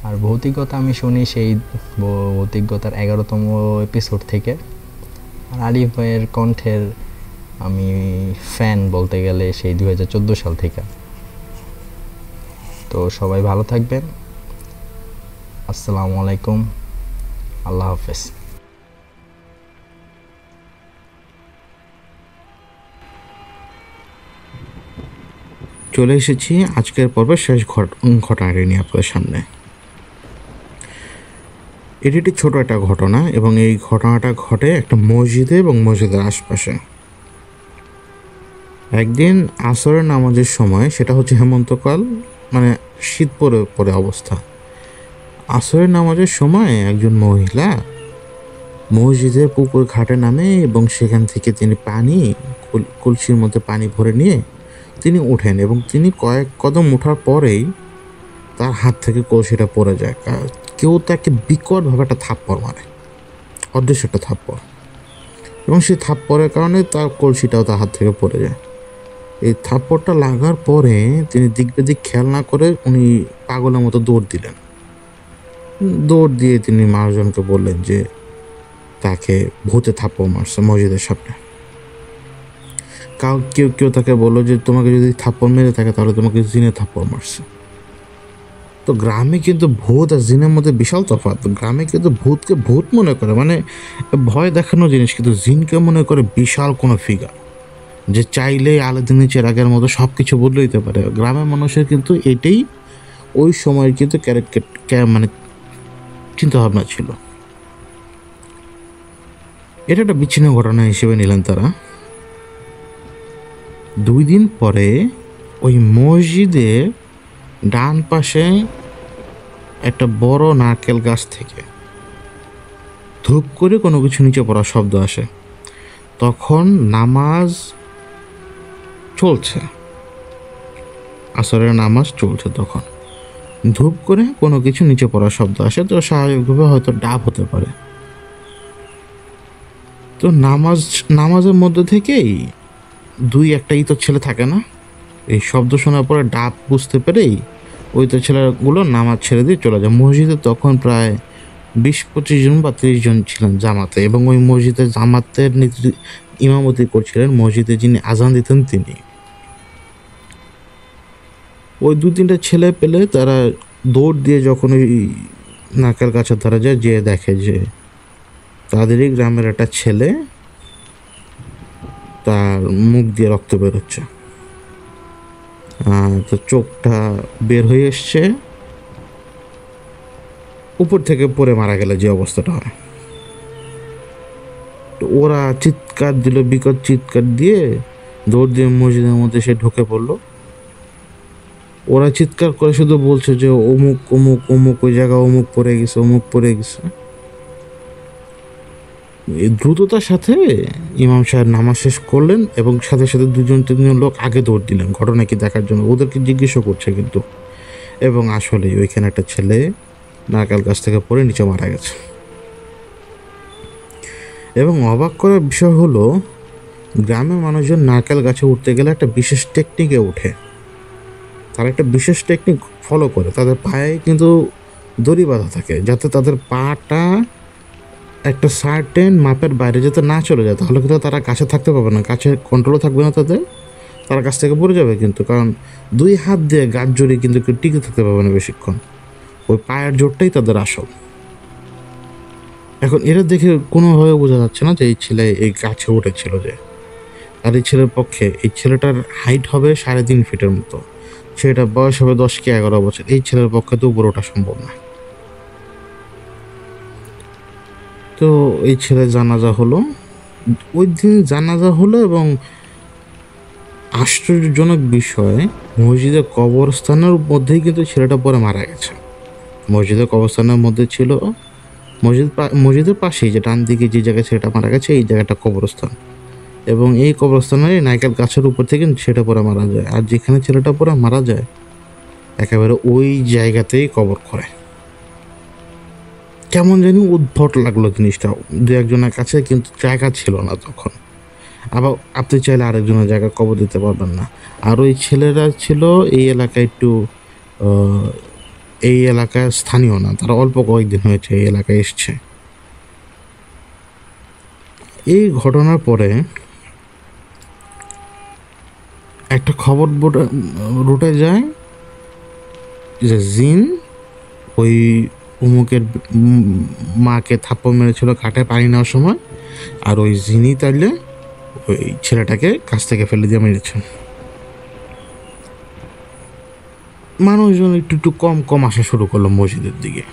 আর ভৌতিকতা আমি শুনি সেই ভৌতিকতার 11তম এপিসোড থেকে। আর আলিফ ভাইয়ের কণ্ঠের আমি ফ্যান বলতে গেলে সেই 2014 সাল থেকে। তো সবাই ভালো থাকবেন। আসসালামু আলাইকুম, আল্লাহ হাফেজ। চলে এসেছি আজকের পর্বের শেষ ঘটনাটি নিয়ে আপনাদের সামনে। এটি একটি ছোট একটা ঘটনা এবং এই ঘটনাটা ঘটে একটা মসজিদে এবং মসজিদের আশপাশে। একদিন আসরের নামাজের সময়, সেটা হচ্ছে হেমন্তকাল, মানে শীত পরে অবস্থা। আসরের নামাজের সময় একজন মহিলা মসজিদের পুকুর ঘাটে নামে এবং সেখান থেকে তিনি পানি কলসির মধ্যে পানি ভরে নিয়ে তিনি ওঠেন এবং তিনি কয়েক কদম ওঠার পরেই তার হাত থেকে কলসিটা পড়ে যায়। কেউ তাকে বিকটভাবে একটা থাপ্পড় মারে, অদৃশ্য একটা থাপ্পড়, এবং সেই থাপ্পড়ের কারণে তার কলসিটাও তার হাত থেকে পড়ে যায়। এই থাপ্পড়টা লাগার পরে তিনি দিক বেদিক খেয়াল না করে উনি পাগলের মতো দৌড় দিলেন। দৌড় দিয়ে তিনি মানুষজনকে বললেন যে তাকে ভূতে থাপ্পড় মারছে মসজিদের সামনে। কেউ তাকে বললো যে তোমাকে যদি থাপ্পড় মেরে থাকে তাহলে তোমাকে জিনে থাপ্পড় মারছে। তো গ্রামে কিন্তু ভূত আর জিনের মধ্যে বিশাল তফাৎ। গ্রামে কিন্তু ভূতকে ভূত মনে করে, মানে ভয় দেখানো জিনিস, কিন্তু জিনকে মনে করে বিশাল কোনো ফিগার যে চাইলেই আলাদিনের চেরাগের মতো সব কিছু বদলে দিতে পারে। গ্রামের মানুষের কিন্তু এটাই ওই সময়ের কিন্তু মানে চিন্তাভাবনা ছিল। এটা একটা বিচ্ছিন্ন ঘটনা হিসেবে নিলেন তারা। 2 দিন পরে ওই মসজিদে ডান পাশে একটা বড় নারকেল গাছ থেকে ধূপ করে কোনো কিছু নিচে পড়ার শব্দ আসে। তখন নামাজ চলছে, আসরের নামাজ চলছে। তখন ধূপ করে কোনো কিছু নিচে পড়ার শব্দ আসে, তো স্বাভাবিকভাবে হয়তো ডাব হতে পারে। তো নামাজের মধ্যে থেকেই দুই একটা ইতর ছেলে থাকে না, এই শব্দ শোনার পরে ডাব বুঝতে পেরেই ওই তো ছেলেগুলো নামাজ ছেড়ে দিয়ে চলে যায়। মসজিদে তখন প্রায় 20-25 জন বা 30 জন ছিলেন জামাতে, এবং ওই মসজিদে জামাতের ইমামতি করছিলেন মসজিদে যিনি আজান দিতেন তিনি। ওই 2-3টা ছেলে পেলে তারা দৌড় দিয়ে যখন ওই নারকেল গাছের ধারে যায়, যেয়ে দেখে যে তাদেরই গ্রামের একটা ছেলে, তার মুখ দিয়ে রক্ত বেরোচ্ছে, তো চোখটা বের হয়ে এসছে, উপর থেকে পড়ে মারা গেলে যে অবস্থাটা হয়। তো ওরা চিৎকার দিল, বিকট চিৎকার দিয়ে দৌড় দিয়ে মসজিদের মধ্যে সে ঢুকে পড়লো। ওরা চিৎকার করে শুধু বলছে যে অমুক অমুক অমুক, ওই জায়গা অমুক পড়ে গেছে, অমুক পড়ে গেছে। এই দ্রুততার সাথে ইমাম সাহেব নামাজ শেষ করলেন এবং সাথে সাথে 2-3 লোক আগে দৌড় দিলেন ঘটনা কি দেখার জন্য। ওদেরকে জিজ্ঞেসও করছে কিন্তু, এবং আসলে ওইখানে একটা ছেলে নারকেল গাছ থেকে পড়ে নিচে মারা গেছে। এবং অবাক করার বিষয় হলো, গ্রামের মানুষজন নারকেল গাছে উঠতে গেলে একটা বিশেষ টেকনিকে ওঠে। তারা একটা বিশেষ টেকনিক ফলো করে। তাদের পায়ে কিন্তু দড়ি বাঁধা থাকে, যাতে তাদের পাটা একটা সার্টেন মাপের বাইরে যাতে না চলে যায়, তাহলে কিন্তু তারা গাছে থাকতে পারবে না, গাছের কন্ট্রোলও থাকবে না তাদের, তারা গাছ থেকে পড়ে যাবে কিন্তু। কারণ 2 হাত দিয়ে গাছ জড়িয়ে কিন্তু কেউ টিকে থাকতে পারবে না বেশিক্ষণ, ওই পায়ের জোরটাই তাদের আসল। এখন এটা দেখে কোনোভাবে বোঝা যাচ্ছে না যে এই ছেলে এই গাছে উঠেছিল, যে আর এই ছেলের পক্ষে, এই ছেলেটার হাইট হবে 3.5 ফিটের মতো, ছেলেটার বয়স হবে 10 কি 11 বছর, এই ছেলের পক্ষে তো উপরে ওঠা সম্ভব না। তো এই ছেলে জানাজা হলো, ওই দিন জানাজা হলো, এবং আশ্চর্যজনক বিষয়, মসজিদের কবরস্থানের মধ্যেই কিন্তু ছেলেটা পরে মারা গেছে। মসজিদের কবরস্থানের মধ্যে ছিল, মসজিদের পাশেই যে ডান দিকে যে জায়গায় ছেলেটা মারা গেছে, এই জায়গাটা কবরস্থান, এবং এই কবরস্থানের নারকেল গাছের উপর থেকে ছেলেটা পরে মারা যায়। আর যেখানে ছেলেটা পরে মারা যায় একেবারে ওই জায়গাতেই কবর করে। কেমন জানি উদ্ভট লাগলো জিনিসটা 2-1জনের কাছে, কিন্তু জায়গা ছিল না তখন। আবার আপনি চাইলে আরেকজনের জায়গায় কবর দিতে পারবেন না। আর ওই ছেলেরা ছিল এই এলাকায় একটু এই এলাকায় স্থানীয় না, তারা অল্প কয়েকদিন হয়েছে এই এলাকায় এসছে। এই ঘটনার পরে একটা খবর রুটে যায় যে জিন ওই উমুকের মাকে থাপ্পড় মেরেছিল কাঠে পানি নেওয়ার সময়, আর ওই জিনই তাইলে ওই ছেলেটাকে কাছ থেকে ফেলে দিয়ে মেরেছে। মানুষজন একটু একটু কম কম আসা শুরু করলো মসজিদের দিকে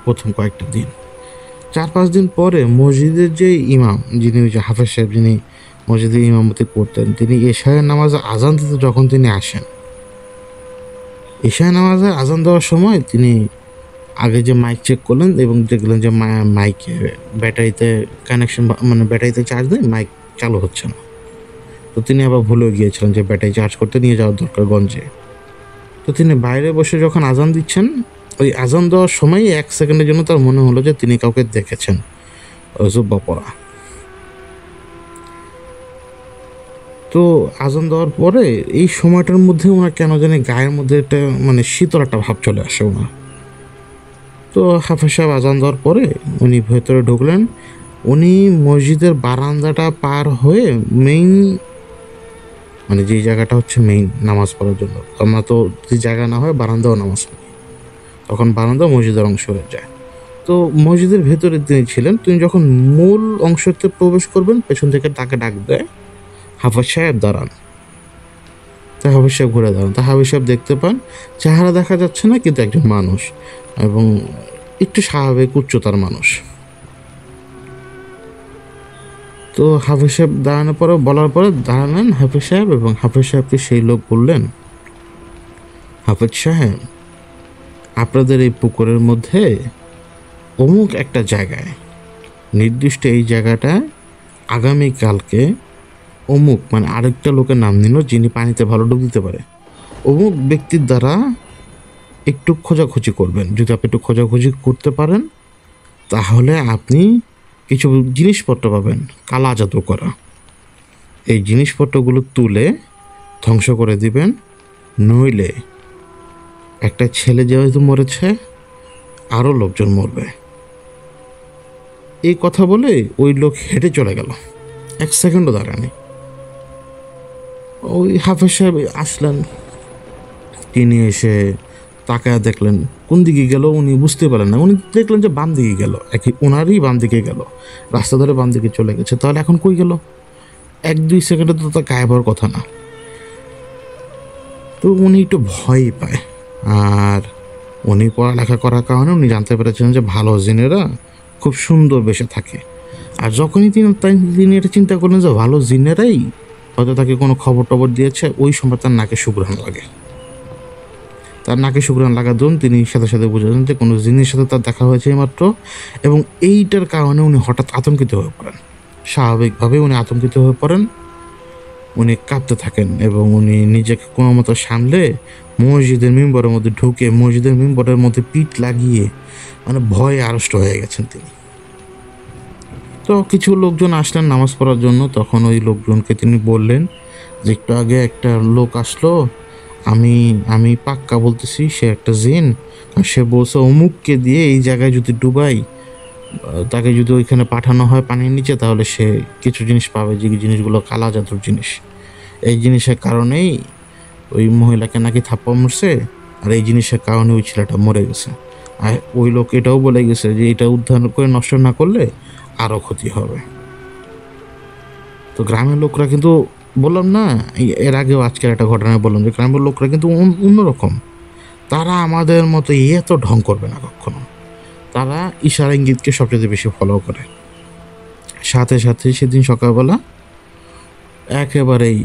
প্রথম কয়েকটা দিন। 4-5 দিন পরে মসজিদের যে ইমাম, যিনি ওই যে হাফেজ সাহেব, যিনি মসজিদে ইমামতি করতেন, তিনি এশায়ের নামাজে আজান দিতে যখন তিনি আসেন, এশায়ের নামাজে আজান দেওয়ার সময় তিনি আগে যে মাইক চেক করলেন এবং দেখলেন যে মাইকে ব্যাটারিতে কানেকশন, মানে ব্যাটারিতে চার্জ দেয়, মাইক চালু হচ্ছে না। তো তিনি আবার ভুলেও গিয়েছিলেন যে ব্যাটারি চার্জ করতে নিয়ে যাওয়ার দরকার গঞ্জে। তো তিনি বাইরে বসে যখন আজান দিচ্ছেন, ওই আজান দেওয়ার সময় 1 সেকেন্ডের জন্য তার মনে হলো যে তিনি কাউকে দেখেছেন জুব্বা পরা। তো আজান দেওয়ার পরে এই সময়টার মধ্যে ওনার কেন জানি গায়ের মধ্যে একটা মানে শীতল একটা ভাব চলে আসে ওনার। তো হাফেজ সাহেব আজান দেওয়ার পরে উনি ভেতরে ঢুকলেন। উনি মসজিদের বারান্দাটা পার হয়ে মেইন, মানে যে জায়গাটা হচ্ছে মেইন নামাজ পড়ার জন্য, আমরা তো যে জায়গা না হয় বারান্দাও নামাজ পড়ি, তখন বারান্দা মসজিদের অংশ হয়ে যায়। তো মসজিদের ভেতরে তিনি ছিলেন। তিনি যখন মূল অংশতে প্রবেশ করবেন, পেছন থেকে তাকে ডাক দেয়, হাফেজ সাহেব দাঁড়ান। তা হাফেজ সাহেব ঘুরে দাঁড়ান। তা হাফেজ সাহেব দেখতে পান চেহারা দেখা যাচ্ছে না, কিন্তু একজন মানুষ, এবং একটু স্বাভাবিক উচ্চতার মানুষ। তো হাফেজ সাহেব দাঁড়ানোর পরে, বলার পরে দাঁড়ালেন হাফেজ সাহেব, এবং হাফেজ সাহেবকে সেই লোক বললেন, হাফেজ সাহেব, আপনাদের এই পুকুরের মধ্যে অমুক একটা জায়গায়, নির্দিষ্ট এই জায়গাটা আগামীকালকে অমুক, মানে আরেকটা লোকের নাম নিল যিনি পানিতে ভালো ডুব দিতে পারে, অমুক ব্যক্তির দ্বারা একটু খোঁজাখুঁজি করবেন। যদি আপনি একটু খোঁজাখুঁজি করতে পারেন তাহলে আপনি কিছু জিনিসপত্র পাবেন কালা জাদু করা। এই জিনিসপত্রগুলো তুলে ধ্বংস করে দিবেন, নইলে একটা ছেলে যেহেতু মরেছে আরও লোকজন মরবে। এই কথা বলে ওই লোক হেঁটে চলে গেল, 1 সেকেন্ডও দাঁড়ানি। ওই হাফেজ সাহেব আসলেন, তিনি এসে তাকায় দেখলেন কোন দিকে গেল উনি বুঝতে পারেন না। উনি দেখলেন যে বাম দিকে গেল, ওনারই বাম দিকে গেল, রাস্তা ধরে বাম দিকে চলে গেছে। তাহলে এখন কই গেল? 1-2 সেকেন্ডে তো তার গায়েব হওয়ার কথা না। তো উনি একটু ভয়ই পায়। আর উনি পড়ালেখা করার কারণে উনি জানতে পেরেছেন যে ভালো জিনেরা খুব সুন্দর বেশে থাকে। আর যখনই তিনি এটা চিন্তা করলেন যে ভালো জিনেরাই হয়তো তাকে কোনো খবর টবর দিয়েছে, ওই সময় তার নাকে সুঘ্রাণ লাগে। তার নাকে সুঘ্রাণ লাগার জন্য তিনি সাথে সাথে বুঝলেন যে কোনো জিনিসের সাথে তার দেখা হয়েছে মাত্র, এবং এইটার কারণে উনি হঠাৎ আতঙ্কিত হয়ে পড়েন। স্বাভাবিকভাবে উনি আতঙ্কিত হয়ে পড়েন, উনি কাঁপতে থাকেন এবং উনি নিজেকে কোনো মতো সামলে মসজিদের মিম্বরের মধ্যে ঢুকে মসজিদের মিম্বরের মধ্যে পিঠ লাগিয়ে মানে ভয়ে আড়ষ্ট হয়ে গেছেন তিনি। তো কিছু লোকজন আসলেন নামাজ পড়ার জন্য। তখন ওই লোকজনকে তিনি বললেন যে একটু আগে একটা লোক আসলো, আমি পাক্কা বলতেছি সে একটা জিন, আর সে বলছে অমুককে দিয়ে এই জায়গায় যদি ডুবাই, তাকে যদি ওইখানে পাঠানো হয় পানির নিচে, তাহলে সে কিছু জিনিস পাবে, যে জিনিসগুলো কালা জাদুর জিনিস। এই জিনিসের কারণেই ওই মহিলাকে নাকি থাপ্পড় মারছে, আর এই জিনিসের কারণে ওই ছেলেটা মরে গেছে। আর ওই লোক এটাও বলে গেছে যে এটা উদ্ধার করে নষ্ট না করলে আরও ক্ষতি হবে। তো গ্রামের লোকরা কিন্তু, বললাম না এর আগেও আজকের একটা ঘটনায় বললাম যে গ্রামের লোকরা কিন্তু অন্যরকম। তারা আমাদের মতো এত ঢং করবে না কখনো। তারা ইশারা ইঙ্গিতকে সবচেয়ে বেশি ফলো করে। সাথে সাথে সেদিন সকালবেলা একেবারেই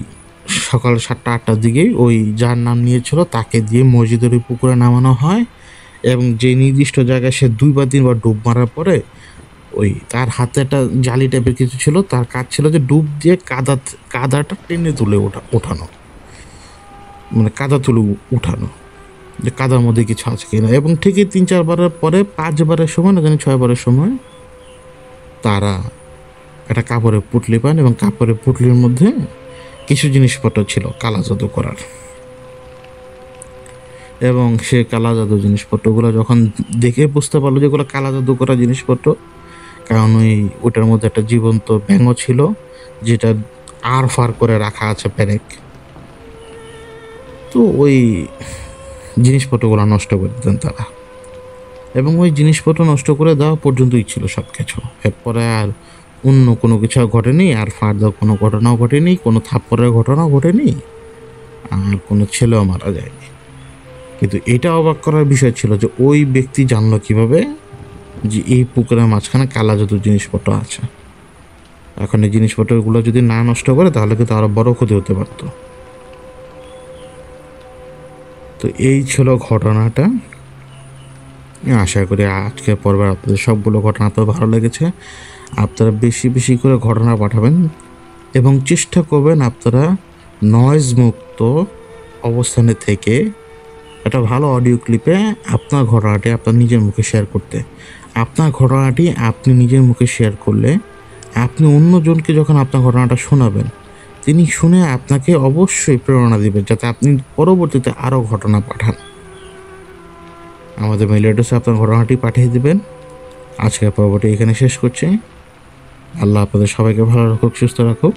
সকাল 7টা-8টার দিকেই ওই যার নাম নিয়েছিল তাকে দিয়ে মসজিদের ওই পুকুরে নামানো হয়, এবং যে নির্দিষ্ট জায়গায় সে 2 বা 3 বার ডুব মারার পরে ওই তার হাতে একটা জালি টাইপের কিছু ছিল, তার কাজ ছিল যে ডুব দিয়ে কাদাটা টেনে তুলে ওঠানো, মানে কাদা তুলে উঠানো, যে কাদার মধ্যে কিছু আছে কিনা। এবং ঠিকই 3-4 বারের পরে 5 বারের সময় না জানি 6 বারের সময় তারা একটা কাপড়ের পুটলি পান, এবং কাপড়ের পুটলির মধ্যে কিছু জিনিসপত্র ছিল কালা জাদু করার। এবং সে কালা জাদু জিনিসপত্রগুলো যখন দেখে বুঝতে পারলো যেগুলো কালা জাদু করা জিনিসপত্র, কারণ ওটার মধ্যে একটা জীবন্ত ব্যাঙ ছিল যেটা আর ফার করে রাখা আছে প্যারেক। তো ওই জিনিসপত্রগুলো নষ্ট করে দিতেন তারা, এবং ওই জিনিসপত্র নষ্ট করে দেওয়া পর্যন্তই ছিল সব কিছু। এরপরে আর অন্য কোনো কিছু ঘটেনি, আর ফার্দার কোনো ঘটনাও ঘটেনি, কোনো থাপ্পড়ের ঘটনাও ঘটেনি, আর কোনো ছেলেও মারা যায়নি। কিন্তু এটা অবাক করার বিষয় ছিল যে ওই ব্যক্তি জানলো কিভাবে যে এই পুকুরের মাঝখানে কালা জাদুর জিনিসপত্র আছে। এখন এই জিনিসপত্রগুলো যদি না নষ্ট করে তাহলে কিন্তু আরো বড় ক্ষতি হতে পারত। তো এই ছিল ঘটনাটা। আশা করি আজকের পর্বে আপনাদের সবগুলো ঘটনা তো ভালো লেগেছে। আপনারা বেশি বেশি করে ঘটনা পাঠাবেন এবং চেষ্টা করবেন আপনারা নয়েজ মুক্ত অবস্থানে থেকে একটা ভালো অডিও ক্লিপে আপনার ঘটনাটি আপনার নিজের মুখে শেয়ার করতে। আপনার ঘটনাটি আপনি নিজের মুখে শেয়ার করলে আপনি অন্যজনকে যখন আপনার ঘটনাটা শোনাবেন, তিনি শুনে আপনাকে অবশ্যই প্রেরণা দিবেন যাতে আপনি পরবর্তীতে আরও ঘটনা পাঠান। আমাদের মেইল অ্যাড্রেসে আপনার ঘটনাটি পাঠিয়ে দেবেন। আজকের পর্বটি এখানে শেষ করছি। আল্লাহ আপনাদের সবাইকে ভালো রাখুক, সুস্থ রাখুক।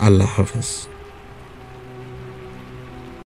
আল্লাহ হাফেজ।